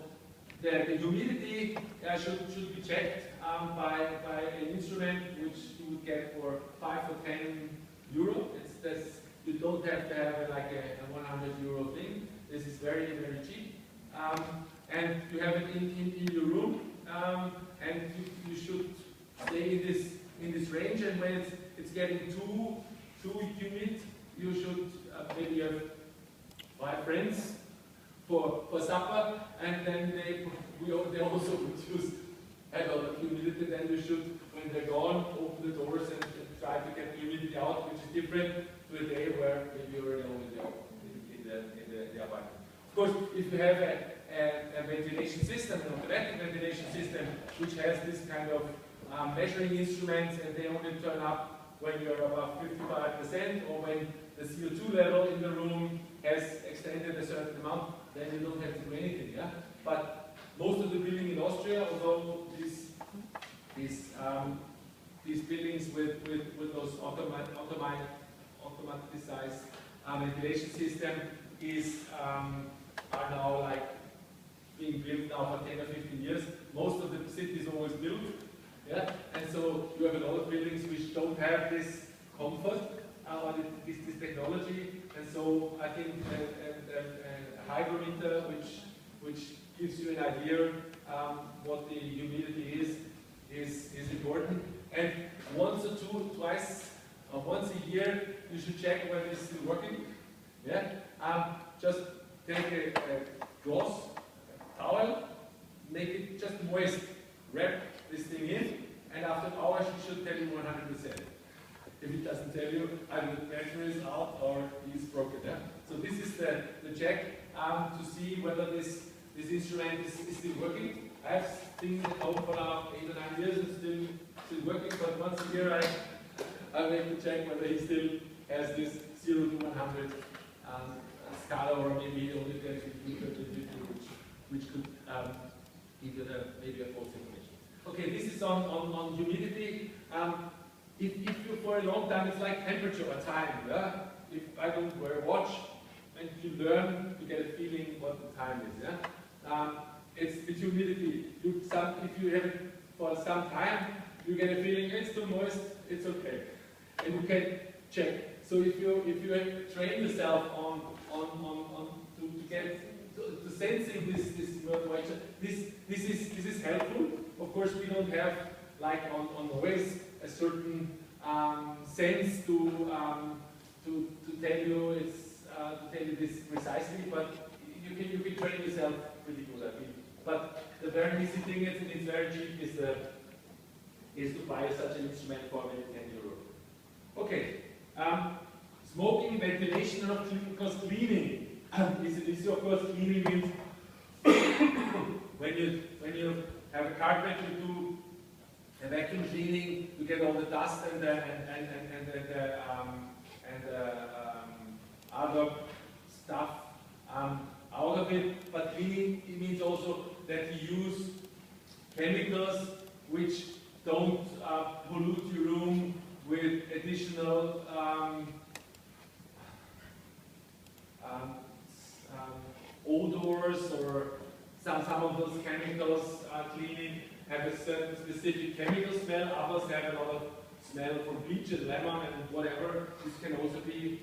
the humidity should be checked by an instrument which you would get for 5 or 10 euro. You don't have to have like a 100 euro thing. This is very, very cheap. And you have it in your room, and you should stay in this range. And when it's getting too humid, you should maybe have 5 friends for supper, and then they also produce a lot of humidity. Then you should, when they're gone, open the doors and try to get the humidity out, which is different to a day where maybe you're alone in the apartment. Of course, if you have a ventilation system, an automatic ventilation system, which has this kind of measuring instruments, and they only turn up when you're above 55%, or when the CO2 level in the room has extended a certain amount, then you don't have to do anything. Yeah? But most of the building in Austria, although these buildings with those automaticized ventilation system are now like being built now for 10 or 15 years. Most of the city is always built, yeah, and so you have a lot of buildings which don't have this comfort or this technology, and so I think a hygrometer which gives you an idea what the humidity is important. And once a year, you should check whether it's still working. Yeah, just take a cloth, a towel, make it just moist, wrap this thing in, and and after an hour she should tell you 100%. If it doesn't tell you, either the pressure is out or it's broken. Yeah? So this is the check to see whether this instrument is still working. I have been at home for now 8 or 9 years and still working, but once a year I have to check whether he still has this 0 to 100 scala, or maybe only 10, 15, which could give you maybe a false information. Okay, this is on humidity. If you for a long time, it's like temperature or time. Yeah? If I don't wear a watch, and you learn to get a feeling what the time is. Yeah? It's with humidity. If you have it for some time, you get a feeling it's too moist, it's okay, and you can check. So if you train yourself to get to sensing this moisture, this is helpful. Of course, we don't have like on noise a certain sense to tell you this precisely, but you can train yourself pretty good, I think. But the very easy thing is, it's very cheap, is to buy such an instrument for maybe 10 euro. Okay, smoking, ventilation, and because cleaning is an issue. Of course, cleaning means when you have a carpet, you do a vacuum cleaning to get all the dust and other stuff out of it. But cleaning, it means also that you use chemicals which don't pollute your room with additional odors, or some of those chemicals cleaning have a certain specific chemical smell. Others have a lot of smell from bleach and lemon and whatever. This can also be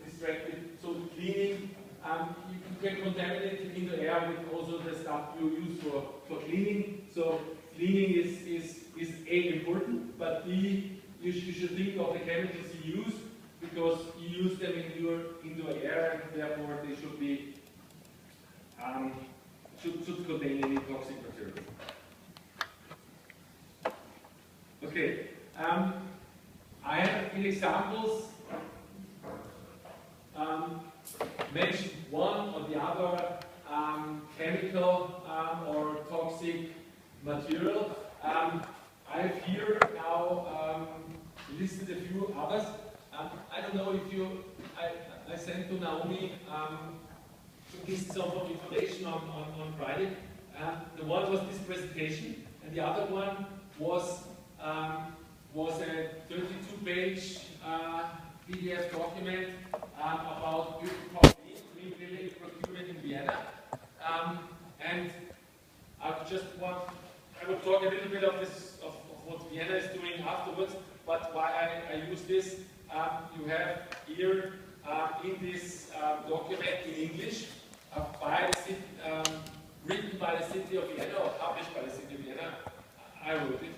distracting. So cleaning, you can contaminate in the air with also the stuff you use for cleaning. So cleaning is A, important, but B, you should think of the chemicals you use, because you use them in your indoor air, and therefore they should be should contain any toxic material. Okay, I have in examples mentioned one or the other chemical or toxic material. I have here now listed a few others. I don't know if you, I sent to Naomi pieces of information on Friday. The one was this presentation, and the other one was a 32-page PDF document about green building procurement in Vienna. And I will talk a little bit of what Vienna is doing afterwards, but why I use this. You have here in this document in English, written by the city of Vienna, or published by the city of Vienna. I wrote it.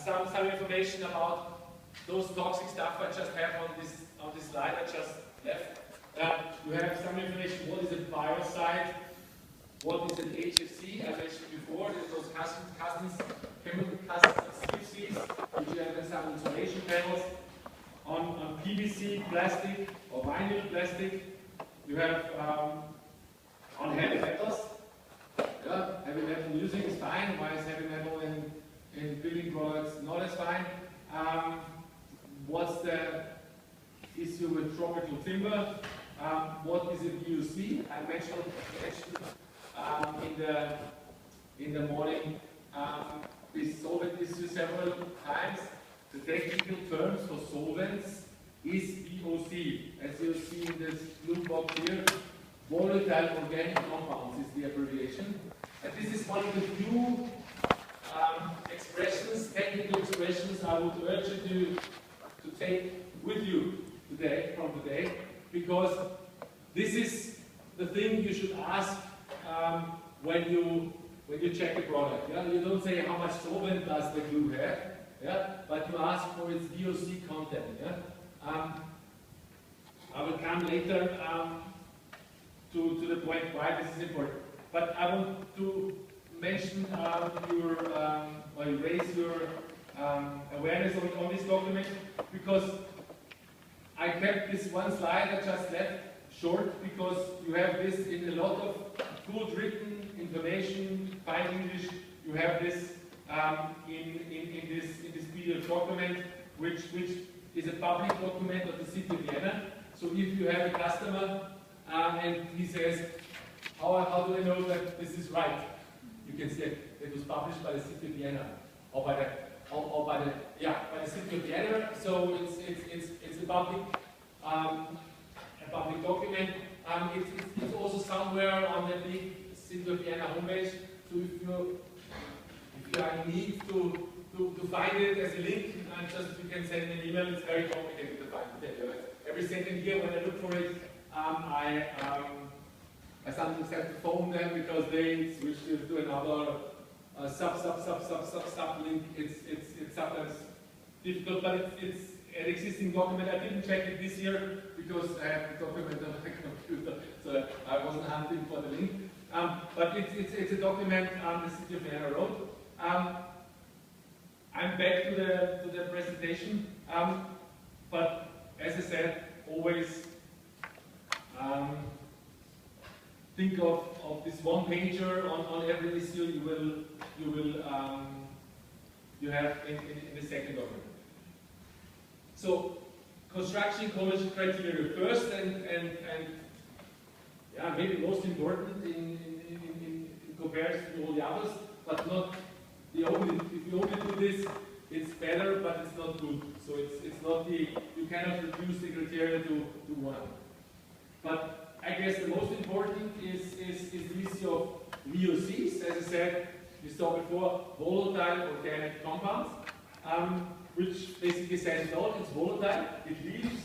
Some information about those toxic stuff I just have on this slide I just left. You have some information. What is a biocide? What is an HFC? I mentioned before, there's those chemical cousins of species, which you have in some insulation panels. On PVC plastic or vinyl plastic, you have on heavy metals. Yeah, heavy metal music is fine. Why is heavy metal in building products not as fine? What's the issue with tropical timber? What is a VOC? I mentioned in the morning this solvent issue several times. The technical terms for solvents is VOC. As you see in this blue box here, volatile organic compounds is the abbreviation. And this is one of the few technical expressions I would urge you to take with you from today, because this is the thing you should ask when you check a product. Yeah? You don't say how much solvent does the glue have, yeah? But you ask for its VOC content. Yeah? I will come later to the point why this is important. But I want to mention or you raise your awareness on this document, because I kept this one slide I just left short, because you have this in a lot of good written information, fine English. You have this in this PDF document, which is a public document of the city of Vienna. So if you have a customer and he says, how do I know that this is right? You can say it was published by the city of Vienna, or by the city of Vienna. So it's a public document. It's also somewhere on the big city of Vienna homepage. So if you are in need to find it as a link, and just you can send an email. It's very complicated to find it. Every second year when I look for it, I sometimes have to phone them because they switch to another sub link. It's sometimes difficult, but it's an existing document. I didn't check it this year because I have the document on my computer, so I wasn't hunting for the link. But it's a document the city of Vienna wrote. I'm back to the presentation, but as I said, always think of this one pager on every issue you have in the second document. So construction ecology criteria first, and yeah, maybe most important in comparison to all the others, but not the only. If you only do this, it's better, but it's not good. So it's not the, you cannot reduce the criteria to one. But I guess the most important is the issue of VOCs. As I said, we saw before, volatile organic compounds, which basically says no, it's volatile. It leaves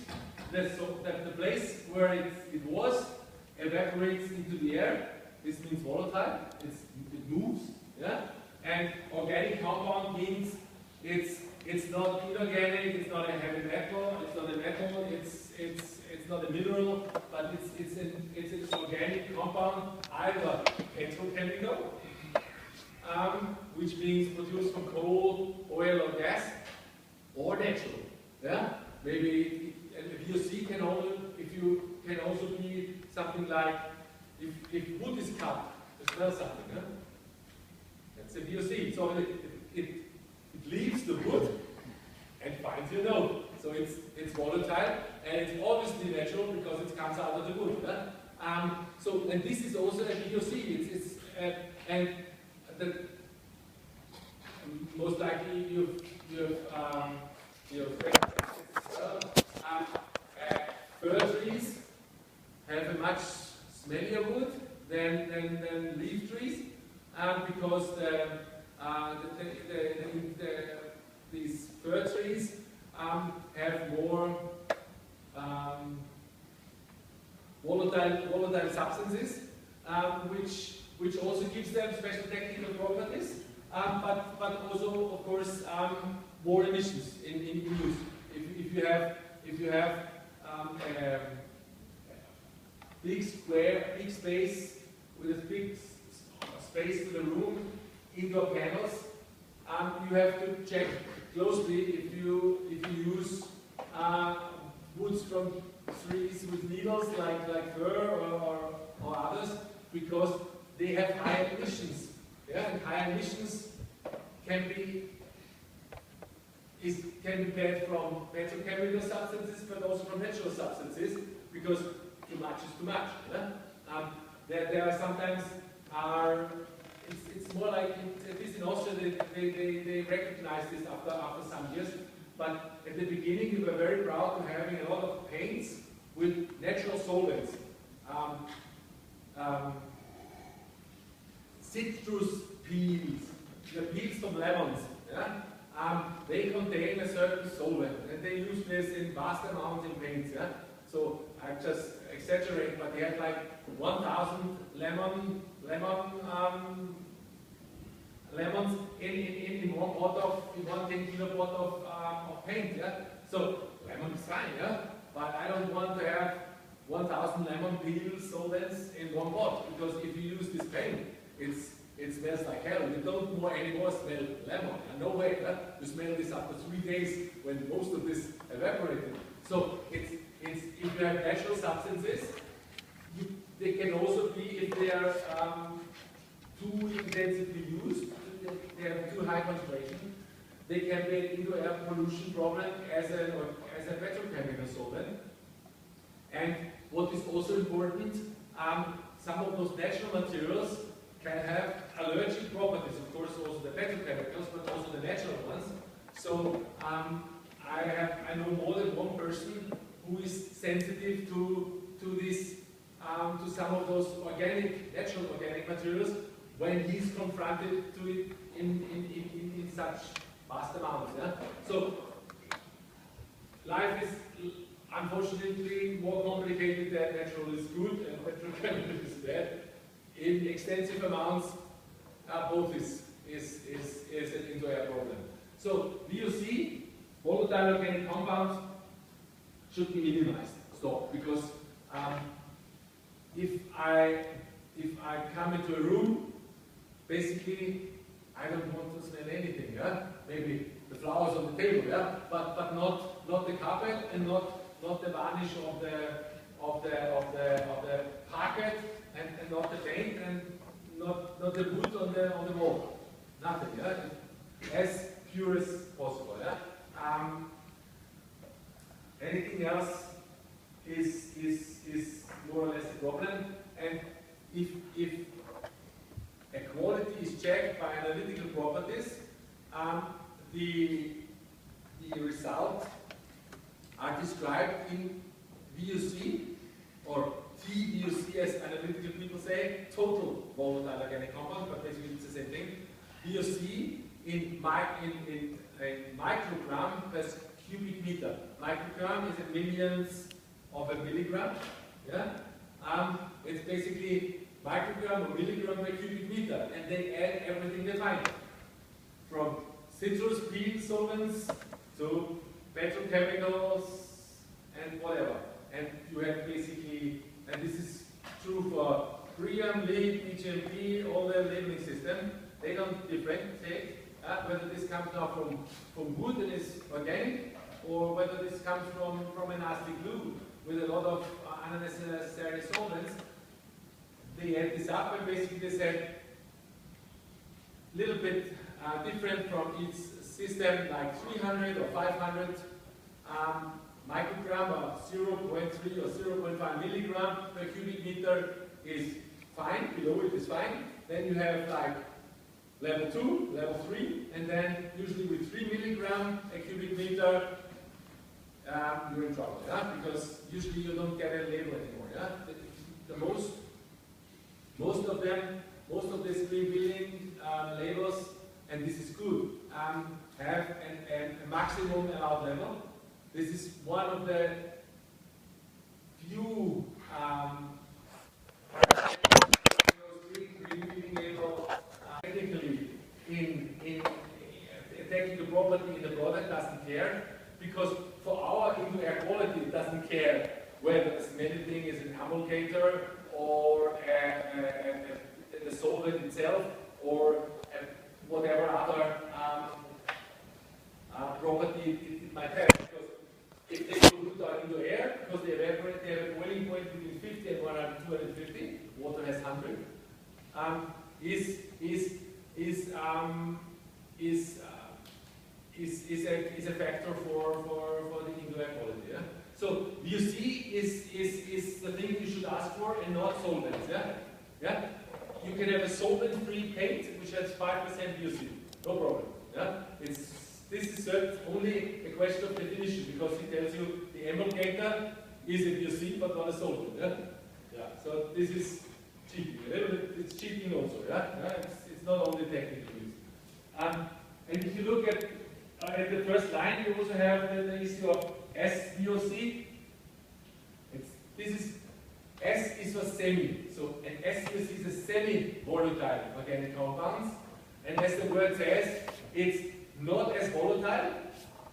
the place where it was, evaporates into the air. This means volatile. It moves. Yeah. And organic compound means it's not inorganic. It's not a heavy metal. It's not a metal. It's not a mineral, but it's an organic compound, either petrochemical, which means produced from coal, oil, or gas, or natural. Yeah, maybe a VOC can also be something like if wood is cut, to smell something. Yeah? That's a VOC. So it leaves the wood and finds your nose. So it's volatile, and it's obviously natural because it comes out of the wood. Yeah? And this is also a VOC. And most likely fir trees have a much smellier wood than leaf trees, because these fir trees have more volatile substances, which also gives them special technical properties, but also, of course, more emissions in use. If you have a big space with a big space to the room, indoor panels, you have to check closely if you use woods from trees with needles like fir or others, because they have high emissions. Yeah, and high emissions can be bad from petrochemical substances, but also from natural substances, because too much is too much. Yeah? There are sometimes it's more like, at least in Austria, they recognize this after some years. But at the beginning, we were very proud to having a lot of paints with natural solvents. Citrus peels, the peels from lemons, yeah? They contain a certain solvent, and they use this in vast amounts in paints. Yeah? So I just exaggerate, but they had like 1,000 lemons in one pot of 10 kilo pot of paint. Yeah? So lemon is fine, yeah? But I don't want to have 1,000 lemon peel solvents in one pot, because if you use this paint, it smells like hell. You don't more anymore smell lemon. And no way, you smell this after 3 days when most of this evaporated. So it's if you have natural substances, they can also be, if they are too intensively used, they have too high concentration, they can be an indoor air pollution problem as a petrochemical solvent. And what is also important, some of those natural materials can have allergic properties, of course also the petrochemicals, but also the natural ones. So I know more than one person who is sensitive to this, to some of those natural organic materials when he's confronted to it in such vast amounts. Yeah? So life is unfortunately more complicated than natural is good and petrochemical is bad. In extensive amounts, both is an indoor air problem. So VOC, volatile organic compounds, should be minimized. Stop, because if I come into a room, basically I don't want to smell anything. Yeah, maybe the flowers on the table. Yeah, but not the carpet and not the varnish of the parquet and not the paint and not the wood on the wall. Nothing. Yeah, as pure as possible. Yeah. Anything else is more or less a problem. And if a quality is checked by analytical properties, the results are described in VOC, or TVOC as analytical people say, total volatile organic compound, but basically it's the same thing. VOC in microgram per cubic meter. Microgram is in millions of a milligram. Yeah? It's basically microgram or milligram per cubic meter, and they add everything they find, from citrus peel solvents to petrochemicals and whatever. And you have basically, and this is true for Priam, LEED, HMP, all their labeling system, they don't differentiate whether this comes now from wood and is organic, or whether this comes from a nasty glue with a lot of unnecessary solvents. They add this up and basically they said a little bit different from each system, like 300 or 500 microgram or 0.3 or 0.5 milligram per cubic meter is fine, below it is fine. Then you have like level 2, level 3, and then usually with 3 milligram a cubic meter, you're in trouble, yeah? Because usually you don't get a label anymore. Yeah? Most of these green building labels, and this is good, have a maximum allowed level. This is one of the few green building label technically in technical property in the product doesn't care, because for our indoor air quality it doesn't care whether the smelly thing is an emulgator or the solvent itself or whatever other property it might have. Because if they pollute our indoor air, because they evaporate, they have a boiling point between 50 and 250, water has 100, is a factor for the indoor air quality. Yeah? So VOC is the thing you should ask for, and not solvents. Yeah? Yeah? You can have a solvent-free paint which has 5% VOC, no problem. Yeah? This is only a question of definition, because it tells you the emulgator is a VOC but not a solvent. Yeah? Yeah. So this is cheating. It's cheating also. Yeah? Yeah? It's not only technical use. And if you look at the first line, you also have the issue of SVOC. S is for semi. So an SVOC is a semi-volatile organic compounds. And as the word says, it's not as volatile,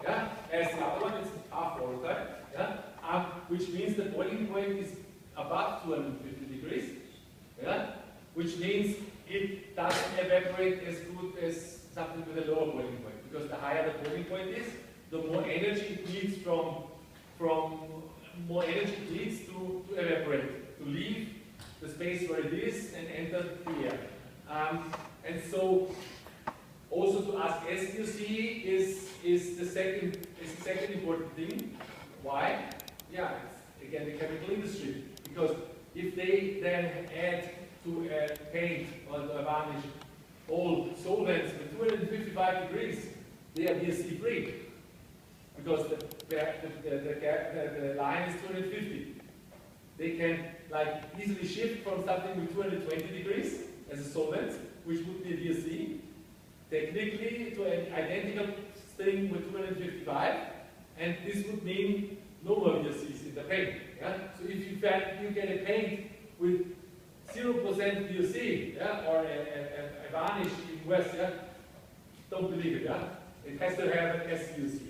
yeah, as the other one. It's half volatile, yeah, which means the boiling point is above 250 degrees, yeah, which means it doesn't evaporate as good as something with a lower boiling point, because the higher the boiling point is, the more energy it needs to evaporate, to leave the space where it is and enter the air. And so also to ask SUC is the second important thing. Why? Yeah, it's again the chemical industry. Because if they then add to a paint or a varnish all solvents with 255 degrees, they are VOC free. Because the line is 250. They can like easily shift from something with 220 degrees as a solvent, which would be a VOC, technically to an identical thing with 255, and this would mean no more VOCs in the paint. Yeah? So if you get a paint with 0% VOC, yeah, or a varnish in West, yeah, don't believe it. Yeah? It has to have an SUC.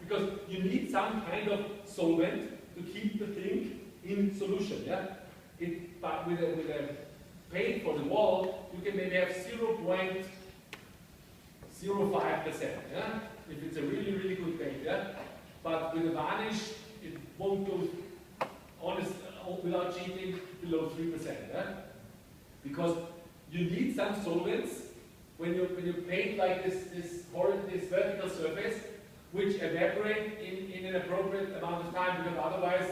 Because you need some kind of solvent to keep the thing in solution. Yeah? But with a paint for the wall, you can maybe have 0.05%. Yeah? If it's a really, really good paint. Yeah? But with a varnish, it won't go without cheating below 3%. Yeah? Because you need some solvents when you paint like this vertical surface, which evaporate in an appropriate amount of time, because otherwise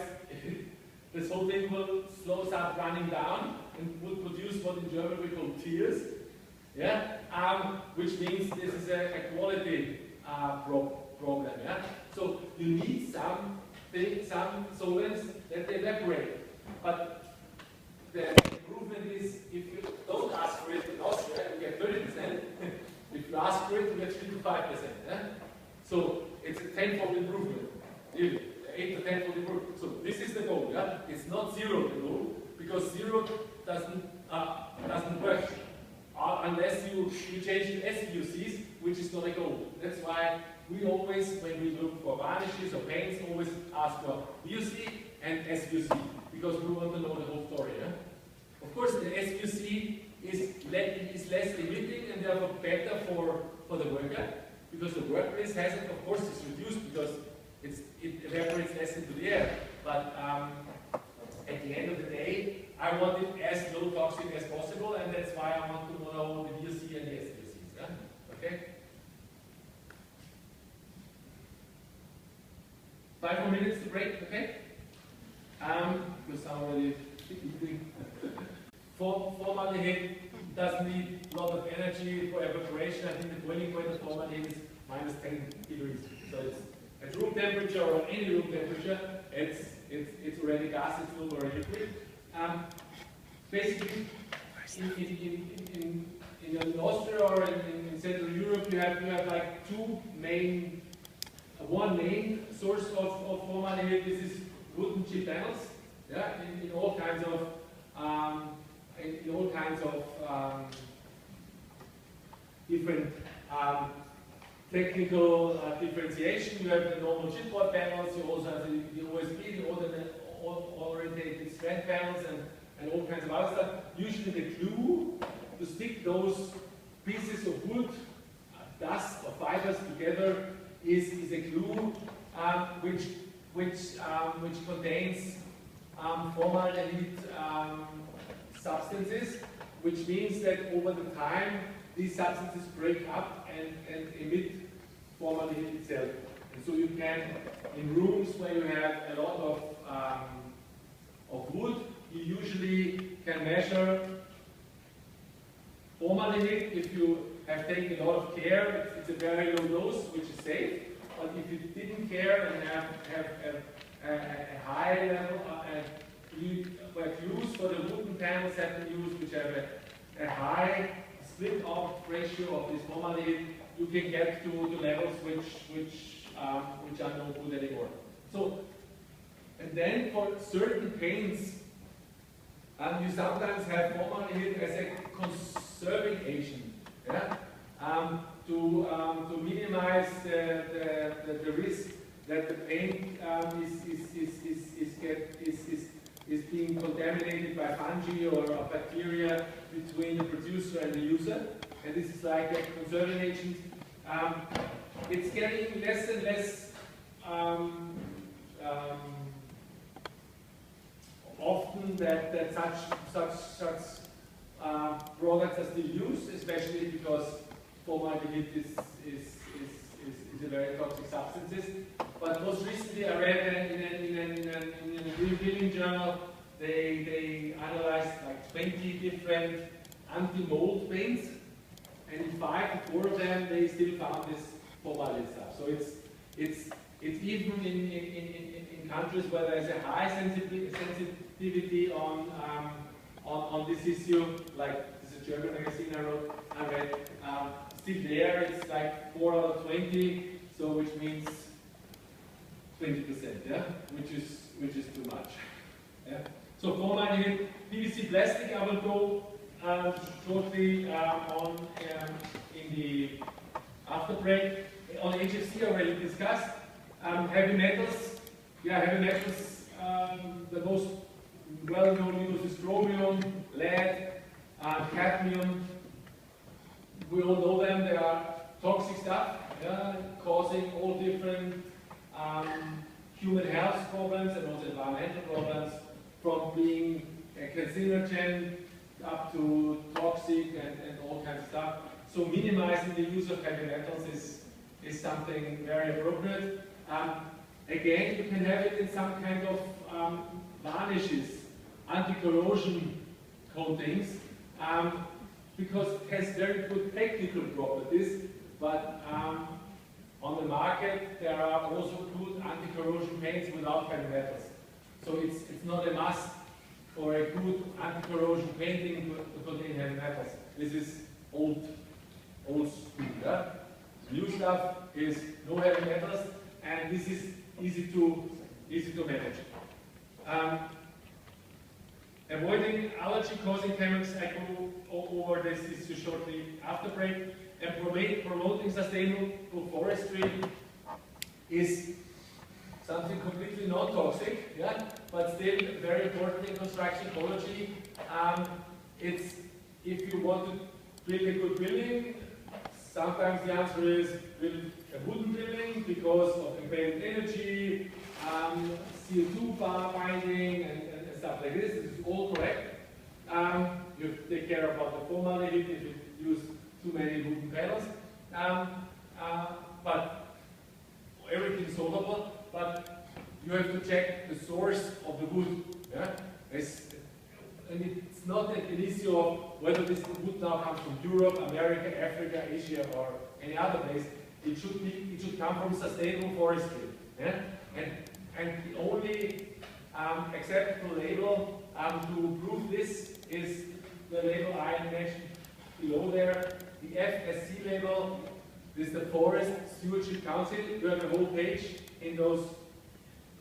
this whole thing will start running down and will produce what in German we call tears, yeah? Which means this is a quality problem. Yeah? So you need some solvents that evaporate. But the improvement is if you don't ask for it in Austria, you get 30%. If you ask for it, you get 3 to 5%. Yeah? So it's a tenfold improvement, really, 8 to 10-fold improvement. So this is the goal. Yeah? It's not zero the goal, because zero doesn't work unless you change to SUCs, which is not a goal. That's why we always, when we look for varnishes or paints, always ask for VOC and SUC, because we want to know the whole story. Yeah? Of course, the SUC is less emitting and therefore better for the worker, because the workplace hazard, of course, is reduced because it evaporates less into the air. But at the end of the day, I want it as low toxic as possible, and that's why I want to know the VOC and the SUCs. Yeah? Okay? 5 more minutes to break, okay? Because I'm already eating. Formaldehyde doesn't need a lot of energy for evaporation. I think the boiling point of formaldehyde is minus 10 degrees. So it's at room temperature or any room temperature, it's already gas, it's not already liquid. Basically, in Austria or in Central Europe, you have like one main source of formaldehyde. This is wooden chip panels. Yeah, in all kinds of different technical differentiation. You have the normal chipboard panels. You also have the OSB, the orientated strand panels, and all kinds of other stuff. Usually, the glue to stick those pieces of wood, dust or fibers together is a glue which contains formaldehyde substances, which means that over the time these substances break up and emit formaldehyde itself. And so you can, in rooms where you have a lot of wood, you usually can measure formaldehyde. If you have taken a lot of care, it's a very low dose, which is safe. But if you didn't care and have a high level, where glues for the wooden panels have been used, which have a high split-off ratio of this formaldehyde, you can get to the levels which are no good anymore. So, and then for certain paints, you sometimes have formaldehyde as a conserving agent, yeah? To minimize the risk that the paint is being contaminated by fungi or bacteria between the producer and the user, and this is like a conserving agent. It's getting less and less often that such products are still used, especially because formaldehyde is a very toxic substance. But most recently, I read in a Green Building journal, they analyzed like 20 different anti-mold paints, and in 5 to 4 of them, they still found this formaldehyde stuff. So it's even in countries where there's a high sensitivity on this issue, like this is a German magazine I read, still there, it's like 4 out of 20, so which means 20%, yeah, which is too much. Yeah. So formaldehyde, PVC plastic, I will go shortly on in the after break. On HFC already discussed. Heavy metals, yeah, heavy metals. The most well-known use is chromium, lead, cadmium. We all know them. They are toxic stuff, yeah, causing all different human health problems and also environmental problems, from being a carcinogen up to toxic and all kinds of stuff. So minimizing the use of heavy metals is something very appropriate. Again, you can have it in some kind of varnishes, anti-corrosion coatings, because it has very good technical properties, but on the market there are also good anti-corrosion paints without heavy metals. So it's not a must for a good anti-corrosion painting to contain heavy metals. This is old school. Yeah? New stuff is no heavy metals, and this is easy to manage. Avoiding allergy-causing chemicals, I go over this issue shortly after break. And promoting sustainable forestry is something completely non-toxic, yeah, but still very important in construction ecology. It's if you want to build a good building, sometimes the answer is build a wooden building because of embedded energy, CO2 binding, and stuff like this. This is all correct. You have to take care about the formaldehyde if you use too many wooden panels. But everything is solvable. But you have to check the source of the wood. Yeah? And it's not an issue of whether this wood now comes from Europe, America, Africa, Asia, or any other place. It should come from sustainable forestry. Yeah? And the only acceptable label to prove this is the label I mentioned below there, the FSC label. This is the Forest Stewardship Council. You have a whole page in those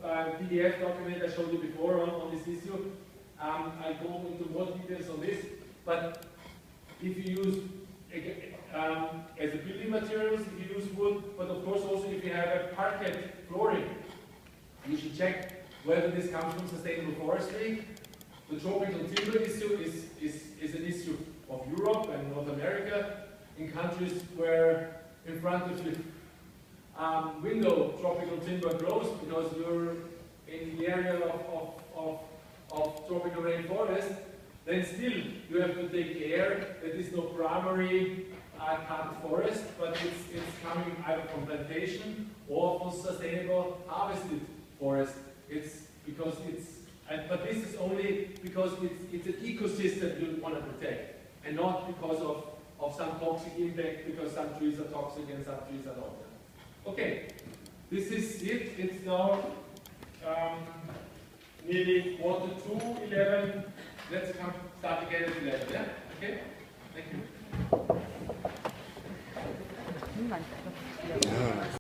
PDF documents I showed you before on this issue. I'll go into more details on this, but if you use as a building materials, if you use wood, but of course also if you have a parquet flooring, you should check whether this comes from sustainable forestry. The tropical timber issue is an issue of Europe and North America, in countries where in front of your window tropical timber grows because you're in the area of tropical rainforest, then still you have to take care that is no primary cut forest, but it's coming either from plantation or from sustainable harvested forest. It's because but this is only because it's an ecosystem you want to protect, and not because of some toxic impact, because some trees are toxic and some trees are not. Okay, this is it. It's now nearly 11:45. Let's start again at 11.